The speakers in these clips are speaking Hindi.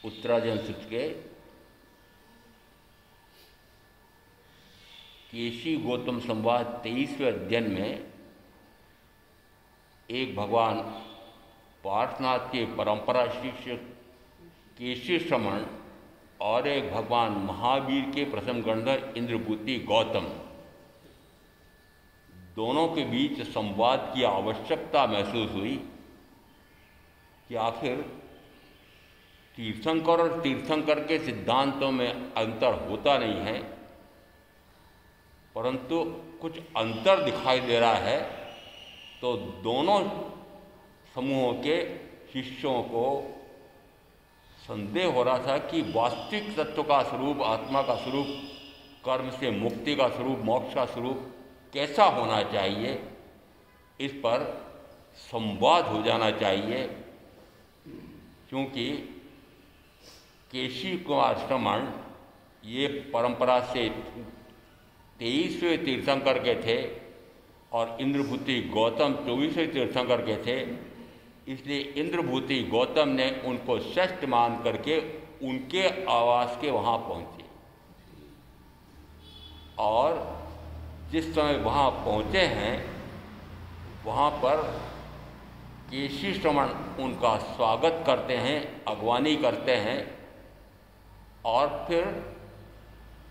उत्तरायण सूक्त के केशी गौतम संवाद 23वें अध्ययन में एक भगवान पार्शनाथ के परंपरा शिष्य केशी श्रमण और एक भगवान महावीर के प्रथम गणधर इंद्रभूति गौतम, दोनों के बीच संवाद की आवश्यकता महसूस हुई कि आखिर तीर्थंकर और तीर्थंकर के सिद्धांतों में अंतर होता नहीं है, परंतु कुछ अंतर दिखाई दे रहा है। तो दोनों समूहों के शिष्यों को संदेह हो रहा था कि वास्तविक तत्व का स्वरूप, आत्मा का स्वरूप, कर्म से मुक्ति का स्वरूप, मोक्ष का स्वरूप कैसा होना चाहिए, इस पर संवाद हो जाना चाहिए। क्योंकि केशी कुमार श्रमण ये परंपरा से 23वें तीर्थंकर के थे और इंद्रभूति गौतम 24वें तीर्थंकर के थे, इसलिए इंद्रभूति गौतम ने उनको श्रेष्ठ मान करके उनके आवास के वहाँ पहुँचे और जिस समय वहाँ पहुँचे हैं वहाँ पर केशी श्रमण उनका स्वागत करते हैं, अगवानी करते हैं और फिर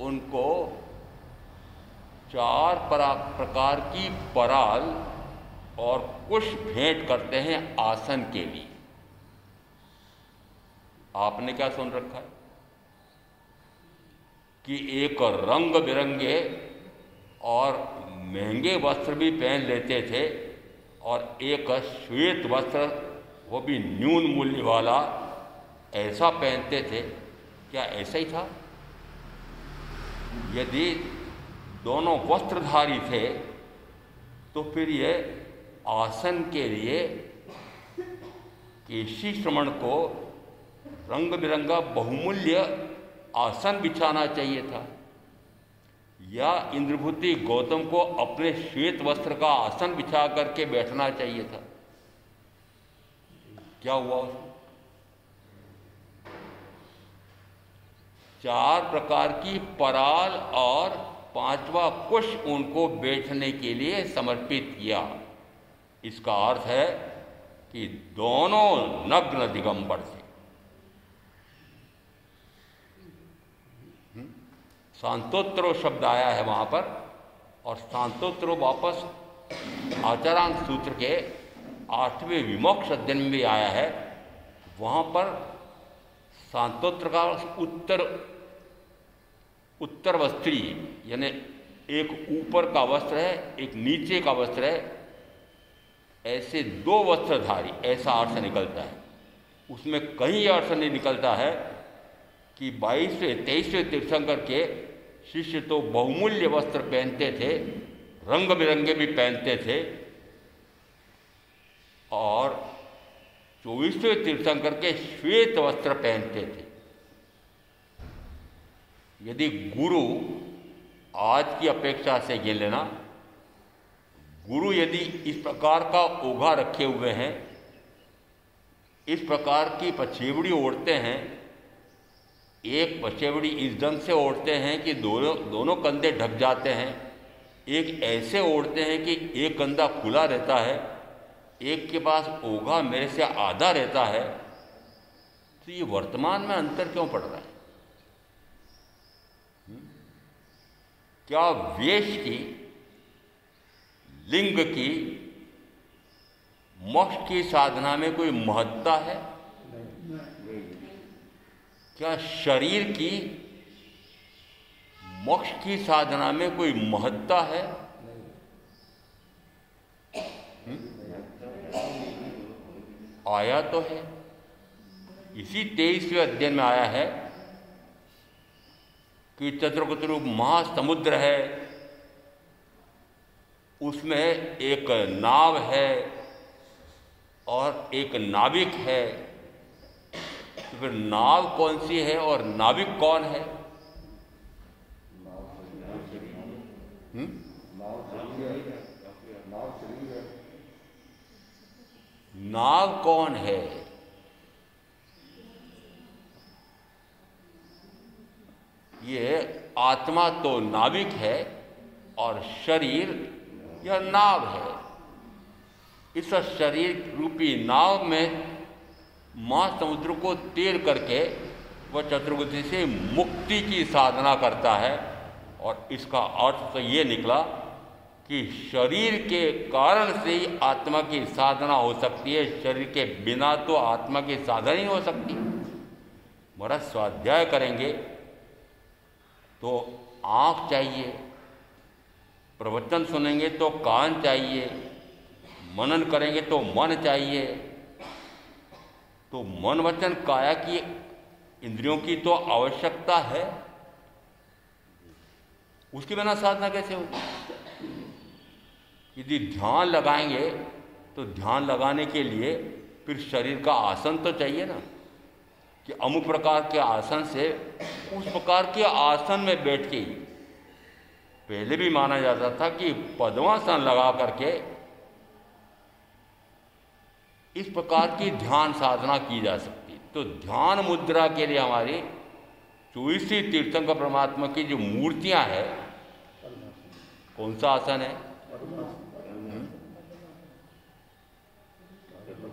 उनको 4 प्रकार की पराल और कुश भेंट करते हैं आसन के लिए। आपने क्या सुन रखा है कि एक रंग बिरंगे और महंगे वस्त्र भी पहन लेते थे और एक श्वेत वस्त्र, वो भी न्यून मूल्य वाला, ऐसा पहनते थे। क्या ऐसा ही था? यदि दोनों वस्त्रधारी थे तो फिर ये आसन के लिए केशी श्रमण को रंग बिरंगा बहुमूल्य आसन बिछाना चाहिए था, या इंद्रभूति गौतम को अपने श्वेत वस्त्र का आसन बिछा करके बैठना चाहिए था। क्या हुआ उसमें? 4 प्रकार की पराल और 5वां कुश उनको बैठने के लिए समर्पित किया। इसका अर्थ है कि दोनों नग्न दिगंबर थे। शांतोत्तरो शब्द आया है वहाँ पर, और शांतोत्तरो वापस आचारांत सूत्र के 8वें विमोक्ष अध्ययन में भी आया है। वहाँ पर शांतोत्तर का उत्तर वस्त्री, यानी एक ऊपर का वस्त्र है, एक नीचे का वस्त्र है, ऐसे 2 वस्त्रधारी, ऐसा अर्थ निकलता है। उसमें कहीं अर्थ नहीं निकलता है कि 22वें 23वें तीर्थंकर के शिष्य तो बहुमूल्य वस्त्र पहनते थे, रंग बिरंगे भी पहनते थे, और 24वें तीर्थंकर के श्वेत वस्त्र पहनते थे। यदि गुरु आज की अपेक्षा से गिन लेना, गुरु यदि इस प्रकार का ओघा रखे हुए हैं, इस प्रकार की पछेवड़ी ओढ़ते हैं, एक पछेवड़ी इस ढंग से ओढ़ते हैं कि दोनों कंधे ढक जाते हैं, एक ऐसे ओढ़ते हैं कि एक कंधा खुला रहता है, एक के पास ओघा मेरे से आधा रहता है, तो ये वर्तमान में अंतर क्यों पड़ रहा है? क्या वेश की, लिंग की, मोक्ष की साधना में कोई महत्ता है? क्या शरीर की मोक्ष की साधना में कोई महत्ता है? आया तो है, इसी 23वें अध्ययन में आया है कि चतुर्कतुरूप महासमुद्र है, उसमें एक नाव है और एक नाविक है। तो फिर नाव कौन सी है और नाविक कौन है? नाव कौन है? ये आत्मा तो नाविक है और शरीर यह नाव है। इस शरीर रूपी नाव में महासमुद्र को तैर करके वह चतुर्गति से मुक्ति की साधना करता है। और इसका अर्थ तो ये निकला कि शरीर के कारण से ही आत्मा की साधना हो सकती है, शरीर के बिना तो आत्मा की साधना ही हो सकती। महाराज स्वाध्याय करेंगे तो आँख चाहिए, प्रवचन सुनेंगे तो कान चाहिए, मनन करेंगे तो मन चाहिए। तो मन वचन काया की इंद्रियों की तो आवश्यकता है, उसके बिना साधना कैसे होगी? यदि ध्यान लगाएंगे तो ध्यान लगाने के लिए फिर शरीर का आसन तो चाहिए ना, कि अमुक प्रकार के आसन से उस प्रकार के आसन में बैठ के, पहले भी माना जाता था कि पद्मासन लगा करके इस प्रकार की ध्यान साधना की जा सकती। तो ध्यान मुद्रा के लिए हमारी 24 तीर्थंकर परमात्मा की जो मूर्तियां हैं, कौन सा आसन है?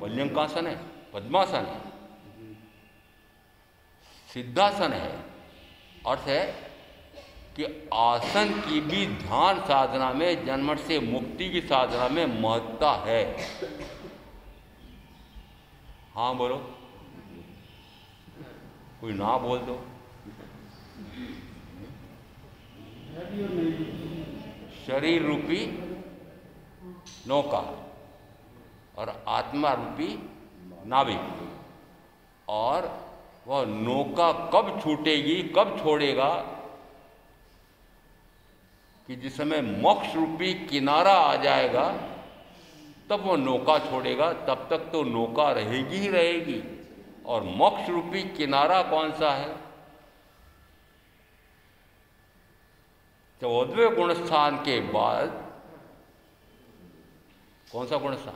पर्यंकासन है, पद्मासन है, सिद्धासन है। अर्थ है कि आसन की भी ध्यान साधना में, जन्म से मुक्ति की साधना में महत्ता है। हाँ बोलो, कोई ना बोल दो। शरीर रूपी नौका और आत्मा रूपी नाविक, और वह नौका कब छूटेगी, कब छोड़ेगा कि जिस समय मोक्ष रूपी किनारा आ जाएगा तब वो नौका छोड़ेगा। तब तक तो नौका रहेगी ही रहेगी। और मोक्ष रूपी किनारा कौन सा है? 14वें गुणस्थान के बाद कौन सा गुणस्थान?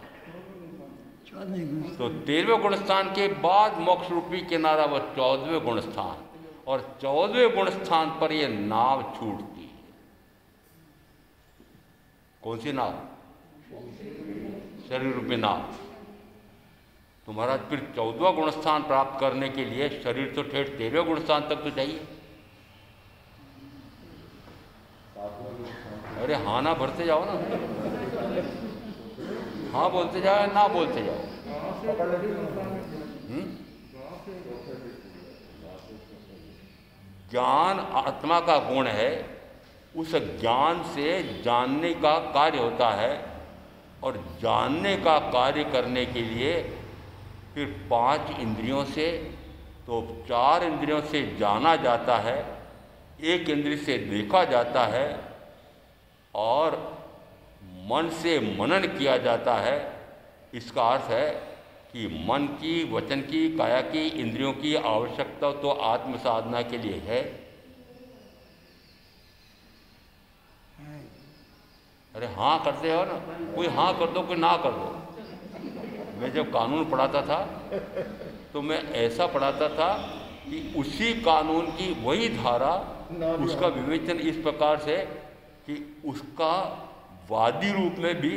तो 13वें गुणस्थान के बाद मोक्ष रूपी किनारा वह 14वें गुणस्थान, और 14वें गुणस्थान पर यह नाव छूटती है। कौन सी नाव? शरीर रूपी नाव। तो महाराज फिर 14वां गुणस्थान प्राप्त करने के लिए शरीर तो ठेठ 13वें गुणस्थान तक तो चाहिए। अरे हाँ ना भरते जाओ ना, हाँ बोलते जाओ, ना बोलते जाओ। ज्ञान आत्मा का गुण है, उस ज्ञान से जानने का कार्य होता है, और जानने का कार्य करने के लिए फिर 5 इंद्रियों से, तो 4 इंद्रियों से जाना जाता है, 1 इंद्रिय से देखा जाता है, और मन से मनन किया जाता है। इसका अर्थ है कि मन की, वचन की, काया की, इंद्रियों की आवश्यकता तो आत्म साधना के लिए है। अरे हाँ करते हो ना, कोई हाँ कर दो, कोई ना कर दो। मैं जब कानून पढ़ाता था तो मैं ऐसा पढ़ाता था कि उसी कानून की वही धारा, उसका विवेचन इस प्रकार से कि उसका वादी रूप में भी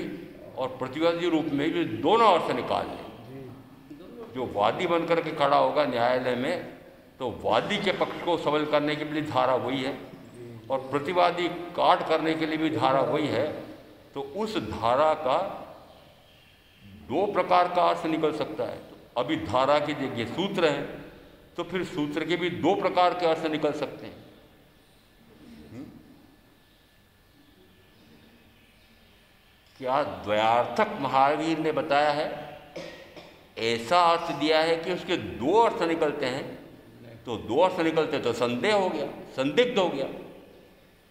और प्रतिवादी रूप में भी दोनों अर्थ निकाल लें। जो वादी बनकर के खड़ा होगा न्यायालय में, तो वादी के पक्ष को सबल करने के लिए धारा वही है, और प्रतिवादी काट करने के लिए भी धारा वही है। तो उस धारा का 2 प्रकार का अर्थ निकल सकता है। तो अभी धारा की जगह सूत्र है, तो फिर सूत्र के भी 2 प्रकार के अर्थ निकल सकते हैं। क्या द्वयार्थक महावीर ने बताया है? ऐसा अर्थ दिया है कि उसके 2 अर्थ निकलते हैं, तो 2 अर्थ निकलते तो संदेह हो गया, संदिग्ध हो गया।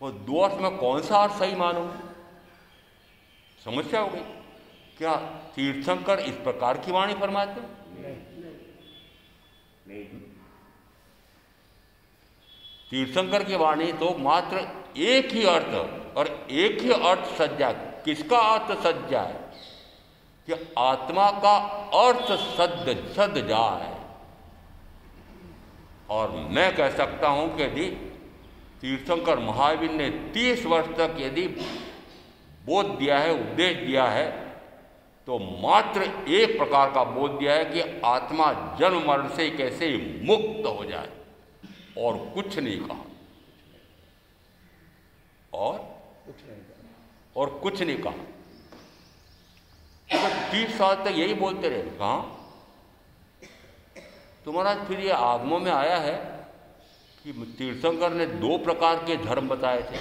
वो 2 अर्थ में कौन सा अर्थ सही मानूं? समस्या हो गई। क्या तीर्थंकर इस प्रकार की वाणी फरमाते? नहीं। तीर्थंकर की वाणी तो मात्र एक ही अर्थ, और एक ही अर्थ सज्जा। किसका अर्थ सज्जा है? कि आत्मा का अर्थ सद जाए। और मैं कह सकता हूं कि यदि तीर्थंकर महावीर ने 30 वर्ष तक यदि बोध दिया है, उपदेश दिया है, तो मात्र एक प्रकार का बोध दिया है कि आत्मा जन्म मरण से कैसे मुक्त हो जाए, और कुछ नहीं कहा। और कुछ नहीं कहा। तो 30 साल तक यही बोलते रहे। कहाँ? तो महाराज फिर ये आगमों में आया है कि तीर्थंकर ने 2 प्रकार के धर्म बताए थे।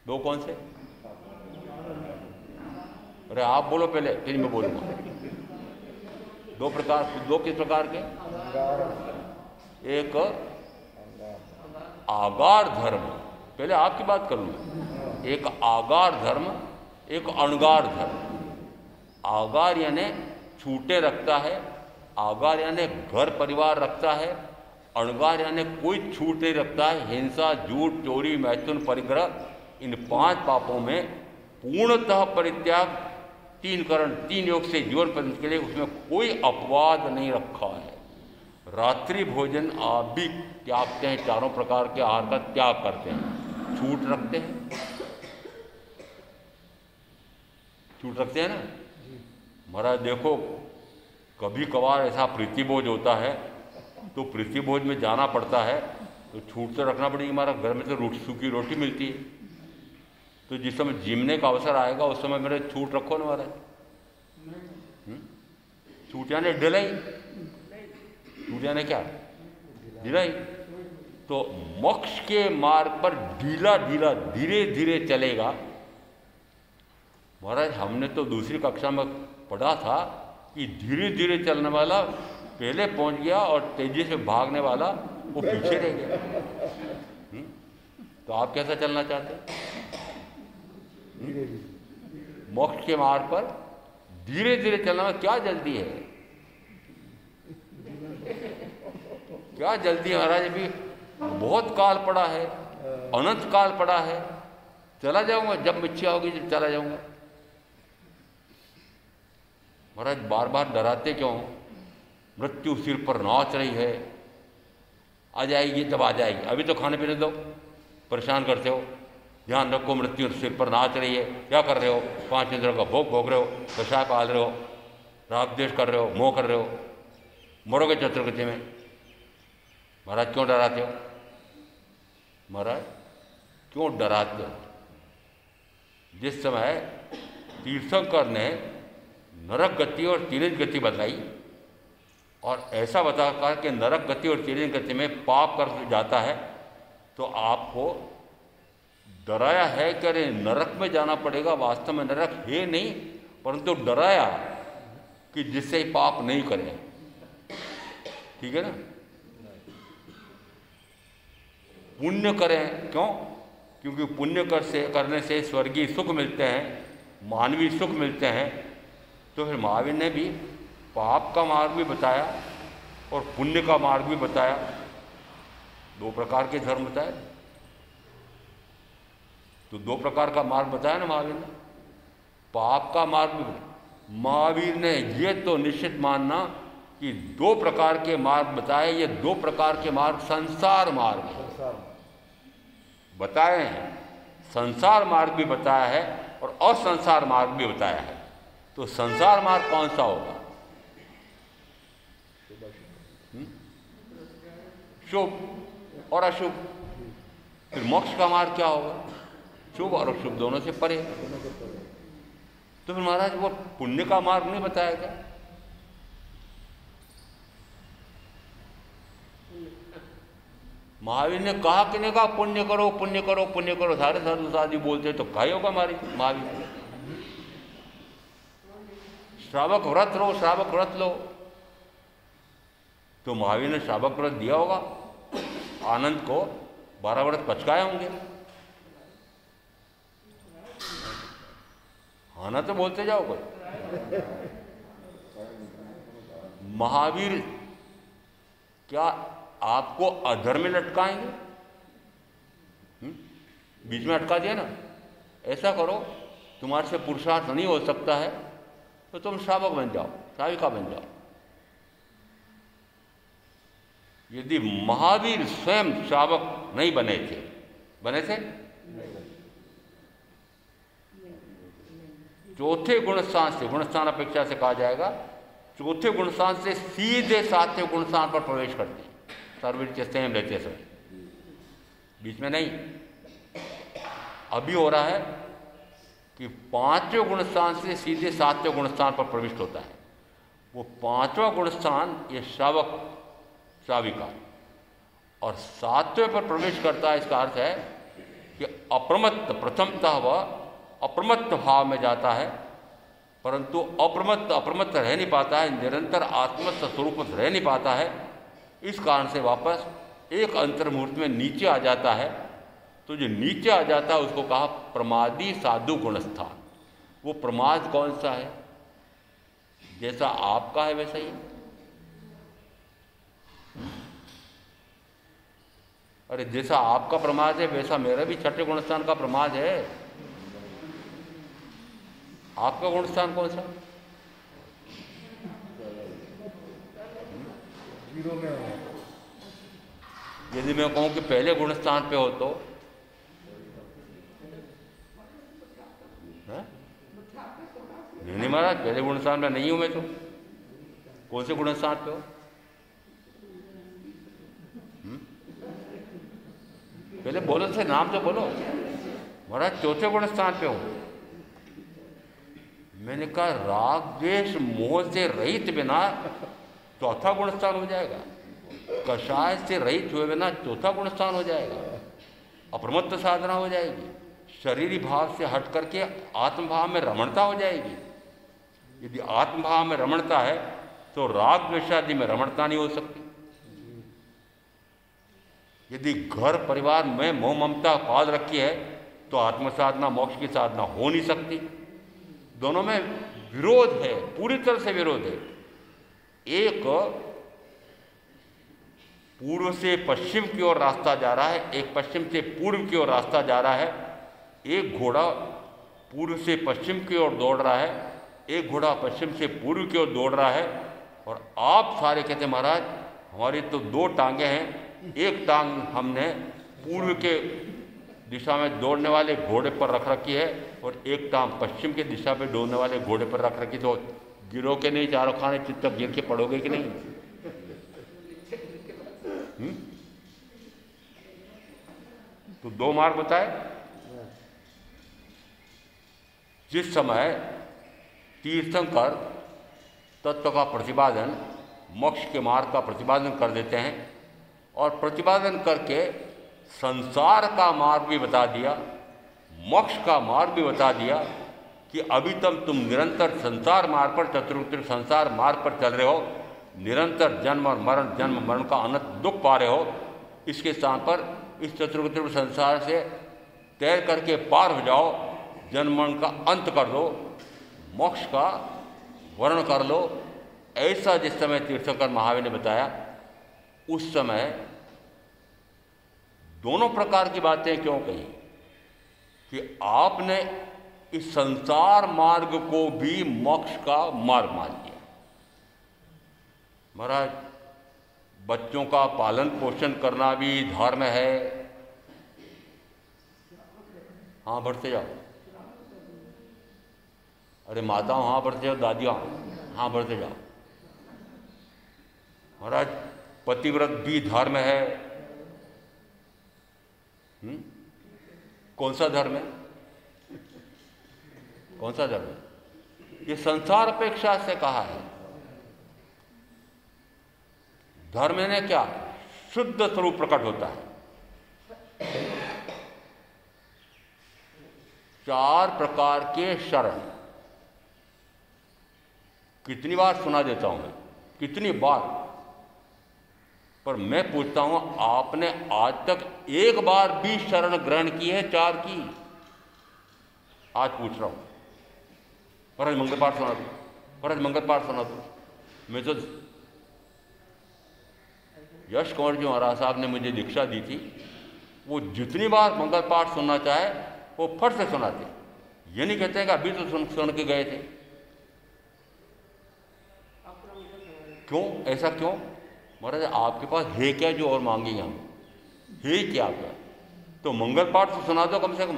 2 कौन से? अरे आप बोलो पहले, फिर मैं बोलूंगा। 2 प्रकार, 2 किस प्रकार के? एक आगार धर्म, पहले आपकी बात कर लूँ। एक आगार धर्म, एक अणगार धर्म। आगार यानी छूटे रखता है, आगार यानी घर परिवार रखता है, अणगार यानी कोई छूट नहीं रखता है। हिंसा, झूठ, चोरी, मैथुन, परिग्रह, इन 5 पापों में पूर्णतः परित्याग 3 करण 3 योग से जीवन पर्यंत के लिए उसमें कोई अपवाद नहीं रखा है। रात्रि भोजन आप भी त्यागते हैं, चारों प्रकार के आहार का त्याग करते हैं, छूट रखते हैं, छूट रखते हैं ना। महाराज देखो, कभी कभार ऐसा प्रीतिभोज होता है तो प्रीतिभोज में जाना पड़ता है तो छूट तो रखना पड़ेगी। हमारा घर में तो सूखी रोटी मिलती है, तो जिस समय जीमने का अवसर आएगा उस समय मेरे छूट रखो ना महाराज। छूट यानी ढिलाई, छूट यानी क्या, ढिलाई। तो मोक्ष के मार्ग पर ढीला ढीला धीरे धीरे चलेगा। महाराज हमने तो दूसरी कक्षा में पढ़ा था कि धीरे धीरे चलने वाला पहले पहुंच गया और तेजी से भागने वाला वो पीछे रह गया। तो आप कैसा चलना चाहते हैं? मोक्ष के मार्ग पर धीरे धीरे चलने में क्या जल्दी है, क्या जल्दी है महाराज? अभी बहुत काल पड़ा है, अनंत काल पड़ा है। चला जाऊंगा जब इच्छा होगी, जब चला जाऊंगा। महाराज बार बार डराते क्यों? मृत्यु सिर पर नाच रही है, आ जाएगी तब आ जाएगी, अभी तो खाने पीने दो, परेशान करते हो। ध्यान रखो, मृत्यु सिर पर नाच रही है। क्या कर रहे हो? 5 इंद्रियों का भोग भोग रहे हो, दशा पाल रहे हो, राग द्वेष कर रहे हो, मोह कर रहे हो, मरोगे चतुर्गति में। महाराज क्यों डराते हो? महाराज क्यों डराते हो? जिस समय तीर्थंकर ने नरक गति और तिर्यक गति बताई और ऐसा बताकर कि नरक गति और तिर्यक गति में पाप कर जाता है, तो आपको डराया है कि अरे नरक में जाना पड़ेगा। वास्तव में नरक है नहीं, परंतु डराया कि जिससे पाप नहीं करें। ठीक है ना? पुण्य करें, क्यों? क्योंकि पुण्य करने से स्वर्गीय सुख मिलते हैं, मानवीय सुख मिलते हैं। तो फिर महावीर ने भी पाप का मार्ग भी बताया और पुण्य का मार्ग भी बताया। 2 प्रकार के धर्म बताए, तो 2 प्रकार का मार्ग बताया ना महावीर ने। पाप का मार्ग भी महावीर ने ये तो निश्चित मानना कि 2 प्रकार के मार्ग बताए। ये 2 प्रकार के मार्ग संसार मार्ग है, बताए हैं। संसार मार्ग भी बताया है और असंसार मार्ग भी बताया है। तो संसार मार्ग कौन सा होगा? शुभ और अशुभ। फिर मोक्ष का मार्ग क्या होगा? शुभ और अशुभ दोनों से परे। तो फिर महाराज वो पुण्य का मार्ग नहीं बताया गया? महावीर ने कहा कि नहीं कहा पुण्य करो पुण्य करो पुण्य करो? सारे साधु साधु बोलते तो कहा होगा महावीर। श्रावक व्रत लो, श्रावक व्रत लो, तो महावीर ने श्रावक व्रत दिया होगा। आनंद को 12 व्रत पचकाए होंगे। हाँ ना, तो बोलते जाओ कोई। महावीर क्या आपको अधर्म में लटकाएंगे? बीच में अटका दिया ना, ऐसा करो तुम्हारे से पुरुषार्थ नहीं हो सकता है तो तुम श्रावक बन जाओ, श्राविका बन जाओ। यदि महावीर स्वयं श्रावक नहीं बने थे, बने थे? चौथे गुणस्थान से, गुणस्थान अपेक्षा से कहा जाएगा, चौथे गुणस्थान से सीधे 7वें गुणस्थान पर प्रवेश करते हैं। सर्वोच्च संयम लेते समय, बीच में नहीं। अभी हो रहा है कि 5वें गुणस्थान से सीधे 7वें गुणस्थान पर प्रविष्ट होता है। वो 5वां गुणस्थान ये श्रावक श्राविका, और 7वें पर प्रवेश करता है। इसका अर्थ है कि अप्रमत्त, प्रथमतः वह अप्रमत्त भाव में जाता है, परंतु अप्रमत्त रह नहीं पाता है, निरंतर आत्मस्थ स्वरूप में रह नहीं पाता है। इस कारण से वापस एक अंतर्मुहूर्त में नीचे आ जाता है। तो जो नीचे आ जाता है उसको कहा प्रमादी साधु गुणस्थान। वो प्रमाद कौन सा है? जैसा आपका है वैसा ही। अरे जैसा आपका प्रमाद है वैसा मेरा भी 6ठे गुणस्थान का प्रमाद है। आपका गुण स्थान कौन सा? जीरो में हो। यदि मैं कहूं कि पहले गुण स्थान पे हो तो नहीं महाराज, पहले गुण स्थान में नहीं हूं मैं तो। कौन से गुण स्थान पे हो? पहले बोलो से नाम तो बोलो। महाराज चौथे गुण स्थान पे हो। मैंने कहा राग द्वेष मोह से रहित बिना चौथा गुण स्थान हो जाएगा, कषाय से रहित हुए बिना चौथा गुण स्थान हो जाएगा, अप्रमत्त साधना हो जाएगी, शरीरी भाव से हट करके आत्मभाव में रमणता हो जाएगी। यदि आत्मभाव में रमणता है तो राग द्वेषादि में रमणता नहीं हो सकती। यदि घर परिवार में मोह ममता पाल रखी है तो आत्म साधना मोक्ष की साधना हो नहीं सकती। दोनों में विरोध है, पूरी तरह से विरोध है। एक पूर्व से पश्चिम की ओर रास्ता जा रहा है, एक पश्चिम से पूर्व की ओर रास्ता जा रहा है। एक घोड़ा पूर्व से पश्चिम की ओर दौड़ रहा है, एक घोड़ा पश्चिम से पूर्व की ओर दौड़ रहा है। और आप सारे कहते महाराज हमारी तो दो टांगे हैं, एक टांग हमने पूर्व के दिशा में दौड़ने वाले घोड़े पर रख रखी है और एक टांग पश्चिम की दिशा में दौड़ने वाले घोड़े पर रख रखी। तो गिरो के नहीं चारों खाने चित्त गिर के पड़ोगे कि नहीं? तो दो मार्ग बताए। जिस समय तीर्थंकर तत्व का प्रतिपादन, मोक्ष के मार्ग का प्रतिपादन कर देते हैं और प्रतिपादन करके संसार का मार्ग भी बता दिया, मोक्ष का मार्ग भी बता दिया कि अभी तक तुम निरंतर संसार मार्ग पर, चतुर्विध संसार मार्ग पर चल रहे हो, निरंतर जन्म और मरण, जन्म मरण का अनंत दुख पा रहे हो। इसके स्थान पर इस चतुर्विध संसार से तैर करके पार हो जाओ, जन्म मरण का अंत कर दो, मोक्ष का वर्ण कर लो। ऐसा जिस समय तीर्थंकर महावीर ने बताया, उस समय दोनों प्रकार की बातें क्यों कही कि आपने इस संसार मार्ग को भी मोक्ष का मार्ग मान लिया। महाराज बच्चों का पालन पोषण करना भी धर्म है। हाँ बढ़ते जाओ। अरे माताओं हाँ बढ़ते जाओ, दादियाँ हाँ बढ़ते जाओ। महाराज पतिव्रत भी धर्म है। कौन सा धर्म है? कौन सा धर्म है? ये संसार अपेक्षा से कहा है। धर्म ने क्या? शुद्ध स्वरूप प्रकट होता है। चार प्रकार के शरण। कितनी बार सुना देता हूं मैं, कितनी बार, पर मैं पूछता हूं आपने आज तक एक बार भी शरण ग्रहण की है? चार की। आज पूछ रहा हूं। महाराज मंगल पाठ सुना दो, महाराज मंगल पाठ सुना दो। मैं तो यश कुंवर जी महाराज साहब ने मुझे दीक्षा दी थी, वो जितनी बार मंगल पाठ सुनना चाहे वो फट से सुनाते। ये नहीं कहते कि अभी तो सुन के गए थे। क्यों? ऐसा क्यों? महाराज आपके पास है क्या जो और मांगेंगे हम? है क्या आपका? तो मंगल पाठ तो सुना दो कम से कम,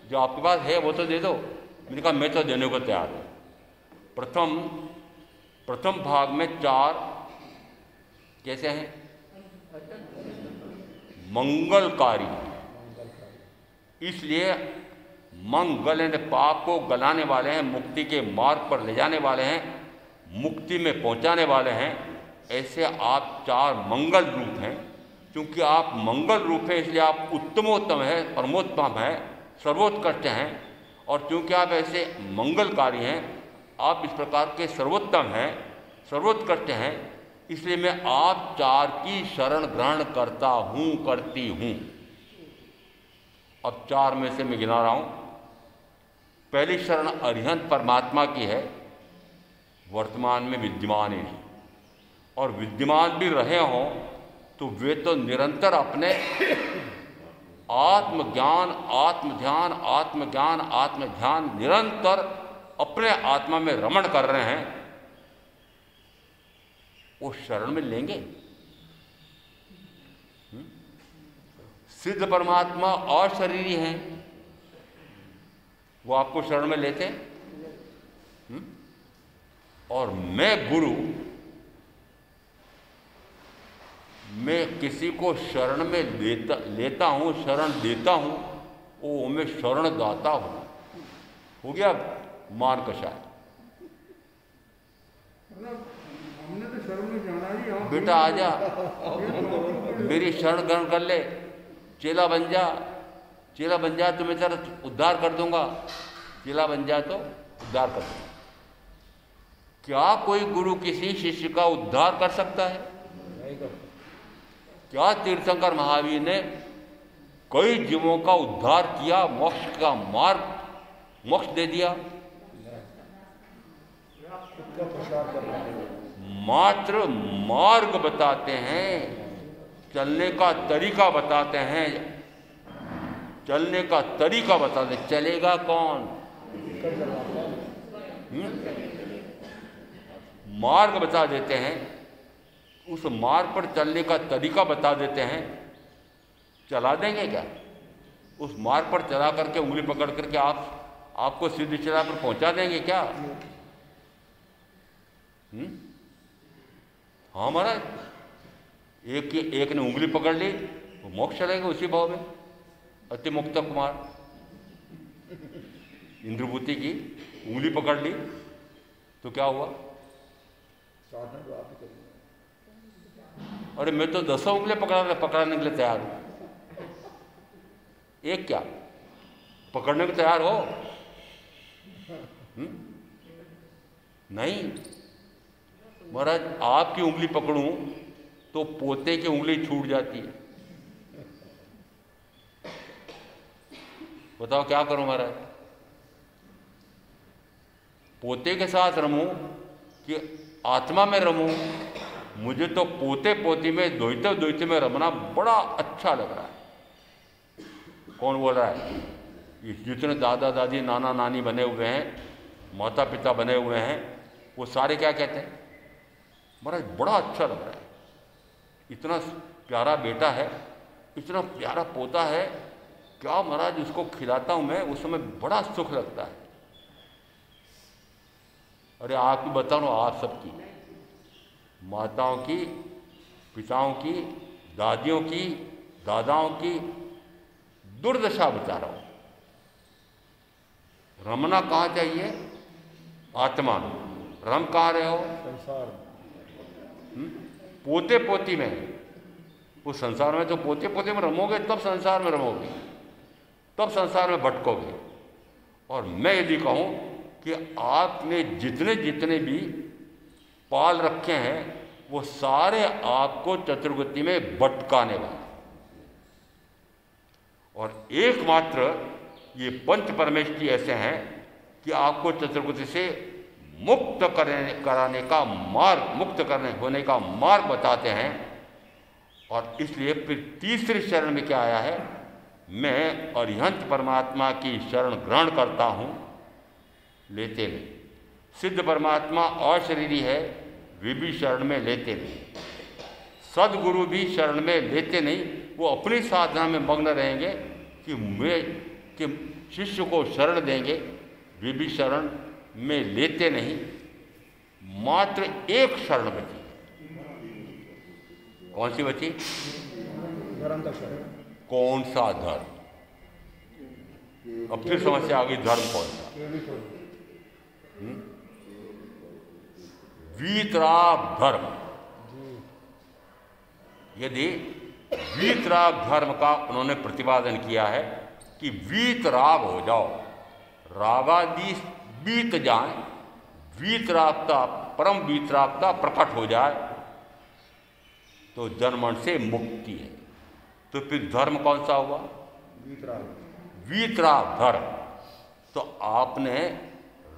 जो आपके पास है वो तो दे दो। मैंने कहा मैं तो देने को तैयार हूँ। प्रथम भाग में चार कैसे हैं? मंगलकारी, इसलिए मंगल यानी पाप को गलाने वाले हैं, मुक्ति के मार्ग पर ले जाने वाले हैं, मुक्ति में पहुंचाने वाले हैं। ऐसे आप चार मंगल रूप हैं। क्योंकि आप मंगल रूप हैं इसलिए आप उत्तमोत्तम है, परमोत्तम है, सर्वोत्कृष्ट हैं। और क्योंकि आप ऐसे मंगलकारी हैं, आप इस प्रकार के सर्वोत्तम हैं, सर्वोत्कृष्ट हैं, इसलिए मैं आप चार की शरण ग्रहण करता हूं, करती हूं। अब चार में से मैं गिना रहा हूं। पहली शरण अरिहंत परमात्मा की है, वर्तमान में विद्यमान ही नहीं, और विद्यमान भी रहे हों तो वे तो निरंतर अपने आत्मज्ञान, आत्मध्यान, आत्मज्ञान, आत्मध्यान निरंतर अपने आत्मा में रमण कर रहे हैं, वो शरण में लेंगे? सिद्ध परमात्मा और शरीरी हैं, वो आपको शरण में लेते हैं? और मैं गुरु, मैं किसी को शरण में लेता हूं, शरण देता हूं, वो मैं शरण दाता हूं। हो गया मान कषाय। हमने तो शरण में जाना ही, बेटा आजा, मेरी शरण ग्रहण कर ले, चेला बन जा। चेला बन जा तो मैं तेरा उद्धार कर दूंगा, चेला बन जा तो उद्धार कर दूंगा। क्या कोई गुरु किसी शिष्य का उद्धार कर सकता है? क्या तीर्थंकर महावीर ने कई जीवों का उद्धार किया, मोक्ष का मार्ग, मोक्ष दे दिया? मात्र मार्ग बताते हैं, चलने का तरीका बताते हैं, चलने का तरीका बताते, चलेगा कौन? मार्ग बता देते हैं, उस मार्ग पर चलने का तरीका बता देते हैं। चला देंगे क्या? उस मार्ग पर चला करके उंगली पकड़ करके आपको सिद्ध चला पर पहुंचा देंगे क्या? हाँ महाराज, एक ने उंगली पकड़ ली, वो मोक्ष चलेंगे उसी भाव में। अति मुक्त कुमार इंद्रभूति की उंगली पकड़ ली तो क्या हुआ? अरे मैं तो 10 उंगली पकड़ने के लिए तैयार हूं। एक क्या पकड़ने को तैयार हो? नहीं महाराज, आपकी उंगली पकड़ूं तो पोते की उंगली छूट जाती है। बताओ क्या करूं महाराज? पोते के साथ रमूं कि आत्मा में रमूं? मुझे तो पोते पोती में, द्वैत में रमना बड़ा अच्छा लग रहा है। कौन बोल रहा है? ये जितने दादा दादी नाना नानी बने हुए हैं, माता पिता बने हुए हैं, वो सारे क्या कहते हैं? महाराज बड़ा अच्छा लग रहा है, इतना प्यारा बेटा है, इतना प्यारा पोता है, क्या महाराज उसको खिलाता हूं मैं, उस समय बड़ा सुख लगता है। अरे आपकी बताओ, आप सबकी माताओं की, पिताओं की, दादियों की, दादाओं की दुर्दशा बता रहा हूं। रमना कहाँ चाहिए? आत्मा। रम कहाँ रहे हो? संसार। पोते पोती में। वो संसार में तो पोते पोते में रमोगे तब संसार में रमोगे, तब संसार में भटकोगे। और मैं यदि कहूं कि आपने जितने जितने भी पाल रखे हैं वो सारे आपको चतुर्गति में भटकाने वाले, और एकमात्र ये पंच परमेष्ठी ऐसे हैं कि आपको चतुर्गति से मुक्त कराने का मार्ग, मुक्त करने होने का मार्ग बताते हैं। और इसलिए फिर तीसरी शरण में क्या आया है? मैं अरिहंत परमात्मा की शरण ग्रहण करता हूं, लेते नहीं। सिद्ध परमात्मा और शरीरी है, वे भी शरण में लेते नहीं। सदगुरु भी शरण में लेते नहीं, वो अपनी साधना में मग्न रहेंगे कि शिष्य को शरण देंगे, वे भी शरण में लेते नहीं। मात्र एक शरण बची। कौन सी बची? कौन सा धर्म? अब फिर समस्या आ गई, धर्म कौन सा? वीतराग धर्म। यदि वीतराग धर्म का उन्होंने प्रतिपादन किया है कि वीतराग हो जाओ, रागादि बीत जाए, वीतरागता, परम वीतरागता प्रकट हो जाए तो जन्म से मुक्ति है। तो फिर धर्म कौन सा हुआ? वीतराग धर्म। तो आपने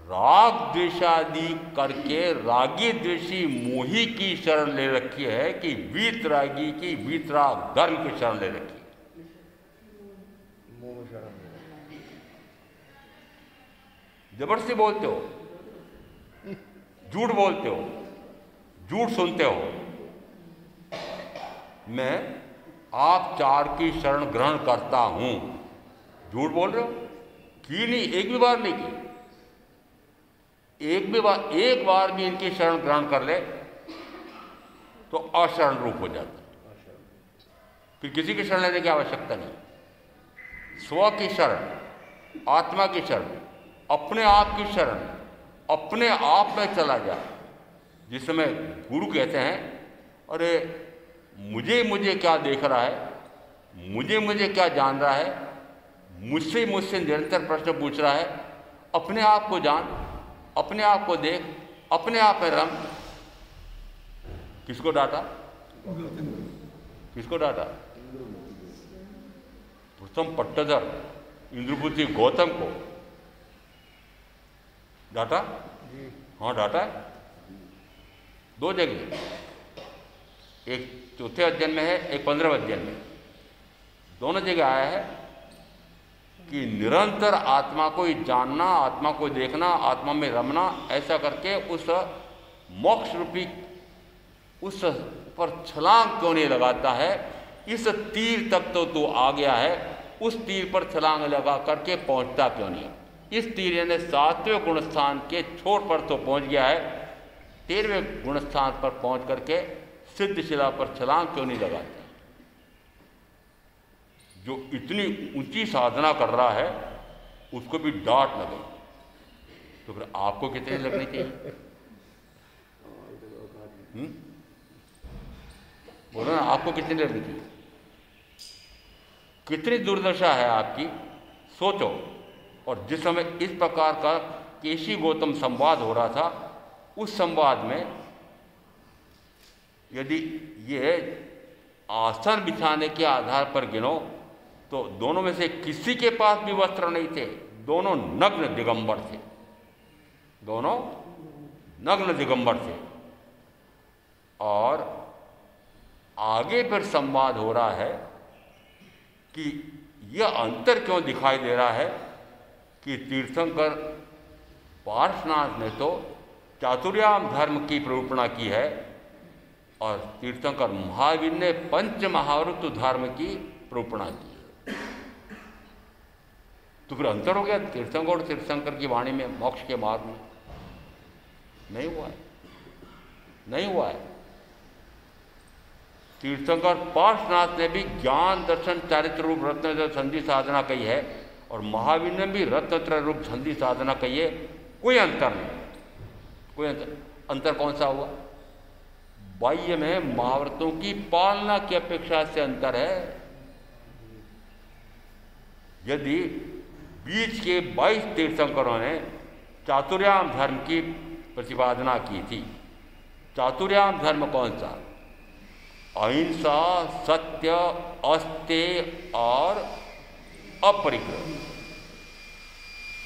राग द्वेषादि करके रागी द्वेषी मोही की शरण ले रखी है कि वीतरागी की, वीतराग धर्म की शरण ले रखी है। जबरदस्ती बोलते हो, झूठ बोलते हो, झूठ सुनते हो। मैं आप चार की शरण ग्रहण करता हूं, झूठ बोल रहे हो। की नहीं, एक भी बार नहीं की। एक बार भी इनकी शरण ग्रहण कर ले तो अशरण रूप हो जाता, फिर किसी की शरण लेने की आवश्यकता नहीं। स्व की शरण, आत्मा की शरण, अपने आप की शरण, अपने आप में चला जा। जिस समय गुरु कहते हैं अरे मुझे क्या देख रहा है, मुझे क्या जान रहा है, मुझसे निरंतर प्रश्न पूछ रहा है, अपने आप को जान, अपने आप को देख, अपने आप में रम। किसको डांटा? किसको डांटा? प्रथम पट्टधर इंद्रपुत्री गौतम को डांटा। हाँ डांटा है, दो जगह, एक चौथे अध्ययन में है, एक 15वें अध्ययन में। दोनों जगह आया है कि निरंतर आत्मा को ही जानना, आत्मा को देखना, आत्मा में रमना, ऐसा करके उस मोक्ष रूपी उस पर छलांग क्यों नहीं लगाता है? इस तीर तक तो तू आ गया है, उस तीर पर छलांग लगा करके पहुंचता क्यों नहीं? इस तीर यानी 7वें गुणस्थान के छोर पर तो पहुंच गया है, 13वें गुणस्थान पर पहुंच करके सिद्ध शिला पर छलांग क्यों नहीं लगाता? जो इतनी ऊंची साधना कर रहा है उसको भी डांट लगे तो फिर आपको कितनी लगनी चाहिए? बोलो ना, आपको कितनी लगनी चाहिए? कितनी दुर्दशा है आपकी, सोचो। और जिस समय इस प्रकार का केशी गौतम संवाद हो रहा था, उस संवाद में यदि ये आसन बिछाने के आधार पर गिनो तो दोनों में से किसी के पास भी वस्त्र नहीं थे, दोनों नग्न दिगंबर थे, दोनों नग्न दिगंबर थे। और आगे फिर संवाद हो रहा है कि यह अंतर क्यों दिखाई दे रहा है कि तीर्थंकर पार्श्वनाथ ने तो चातुर्याम धर्म की प्ररूपणा की है और तीर्थंकर महावीर ने पंच महावृत्त धर्म की प्ररूपणा की है। तो फिर अंतर हो गया तीर्थंकर और तीर्थंकर की वाणी में, मोक्ष के मार्ग में? नहीं हुआ है, नहीं हुआ है। तीर्थंकर पार्श्वनाथ ने भी ज्ञान दर्शन चारित्र रूप रत्न संधि साधना कही है और महावीर ने भी रत्नत्र रूप संधि साधना कही है। कोई अंतर नहीं, कोई अंतर कौन सा हुआ? बाह्य में महाव्रतों की पालना की अपेक्षा से अंतर है। यदि बीच के 22 तीर्थंकरों ने चातुर्याम धर्म की प्रतिपादना की थी, चातुर्याम धर्म कौन सा? अहिंसा, सत्य, अस्तेय और अपरिग्रह।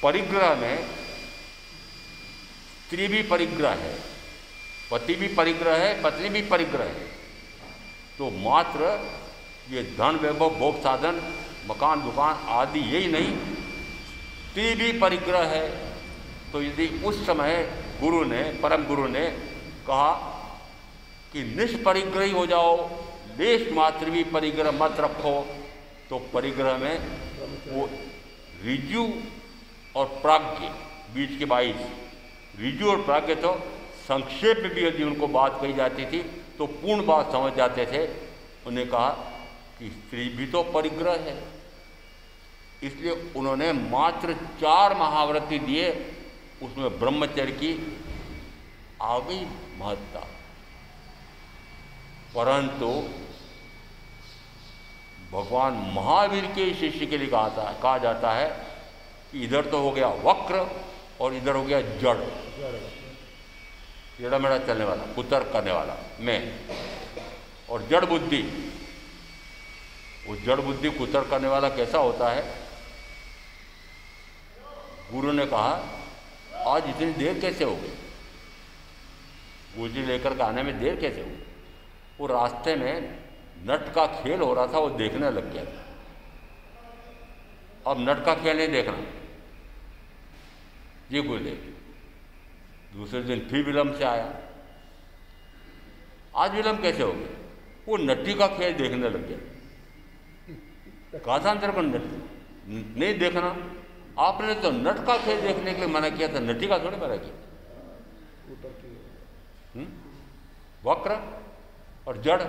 परिग्रह में स्त्री भी परिग्रह है, पति भी परिग्रह है, पत्नी भी परिग्रह है। तो मात्र ये धन वैभव भोग साधन मकान दुकान आदि यही नहीं, स्त्री भी परिग्रह है। तो यदि उस समय गुरु ने, परम गुरु ने कहा कि निष्परिग्रही हो जाओ, लेश मात्र भी परिग्रह मत रखो, तो परिग्रह में वो ऋजु और प्राज्ञ बीच के 22, ऋजु और प्राज्ञ तो संक्षेप में भी यदि उनको बात कही जाती थी तो पूर्ण बात समझ जाते थे। उन्हें कहा कि स्त्री भी तो परिग्रह है, इसलिए उन्होंने मात्र 4 महाव्रती दिए, उसमें ब्रह्मचर्य की आ गई महत्ता। परंतु भगवान महावीर के शिष्य के लिए कहा जाता है कि इधर तो हो गया वक्र और इधर हो गया जड़, टेढ़ा मेढ़ा चलने वाला, कुतर्क करने वाला मैं, और जड़ बुद्धि। वो जड़ बुद्धि कुतर्क करने वाला कैसा होता है? गुरु ने कहा आज इतनी देर कैसे हो गई, गुरुजी लेकर के आने में देर कैसे हुई? वो रास्ते में नट का खेल हो रहा था, वो देखने लग गया था। अब नट का खेल नहीं देखना, ये गुरुदेव। दूसरे दिन फिर विलम्ब से आया। आज विलम्ब कैसे हो गया? वो नट्टी का खेल देखने लग गया। कहा था तेरे को नहीं देखना, आपने तो नट का खेल देखने के लिए मना किया था, नट्टी का थोड़ी मना किया। वक्र और जड़।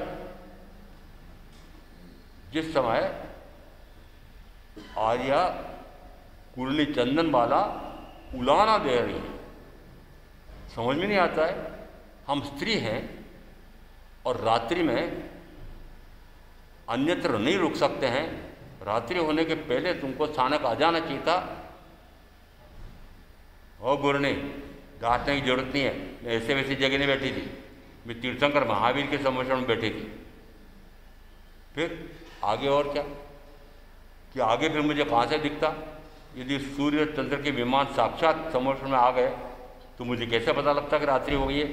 जिस समय आर्या कुरली चंदन वाला उलाना दे रही है, समझ में नहीं आता है। हम स्त्री हैं और रात्रि में अन्यत्र नहीं रुक सकते हैं। रात्रि होने के पहले तुमको स्थानक आ जाना चाहिए था। ओ गुरनी, डांटने की जरूरत नहीं है, मैं ऐसे वैसी जगह नहीं बैठी थी, मैं तीर्थंकर महावीर के सम्मेलन में बैठी थी। फिर आगे और क्या कि आगे फिर मुझे कहाँ से दिखता? यदि सूर्य चंद्र के विमान साक्षात सम्मेलन में आ गए तो मुझे कैसे पता लगता कि रात्रि हो गई है?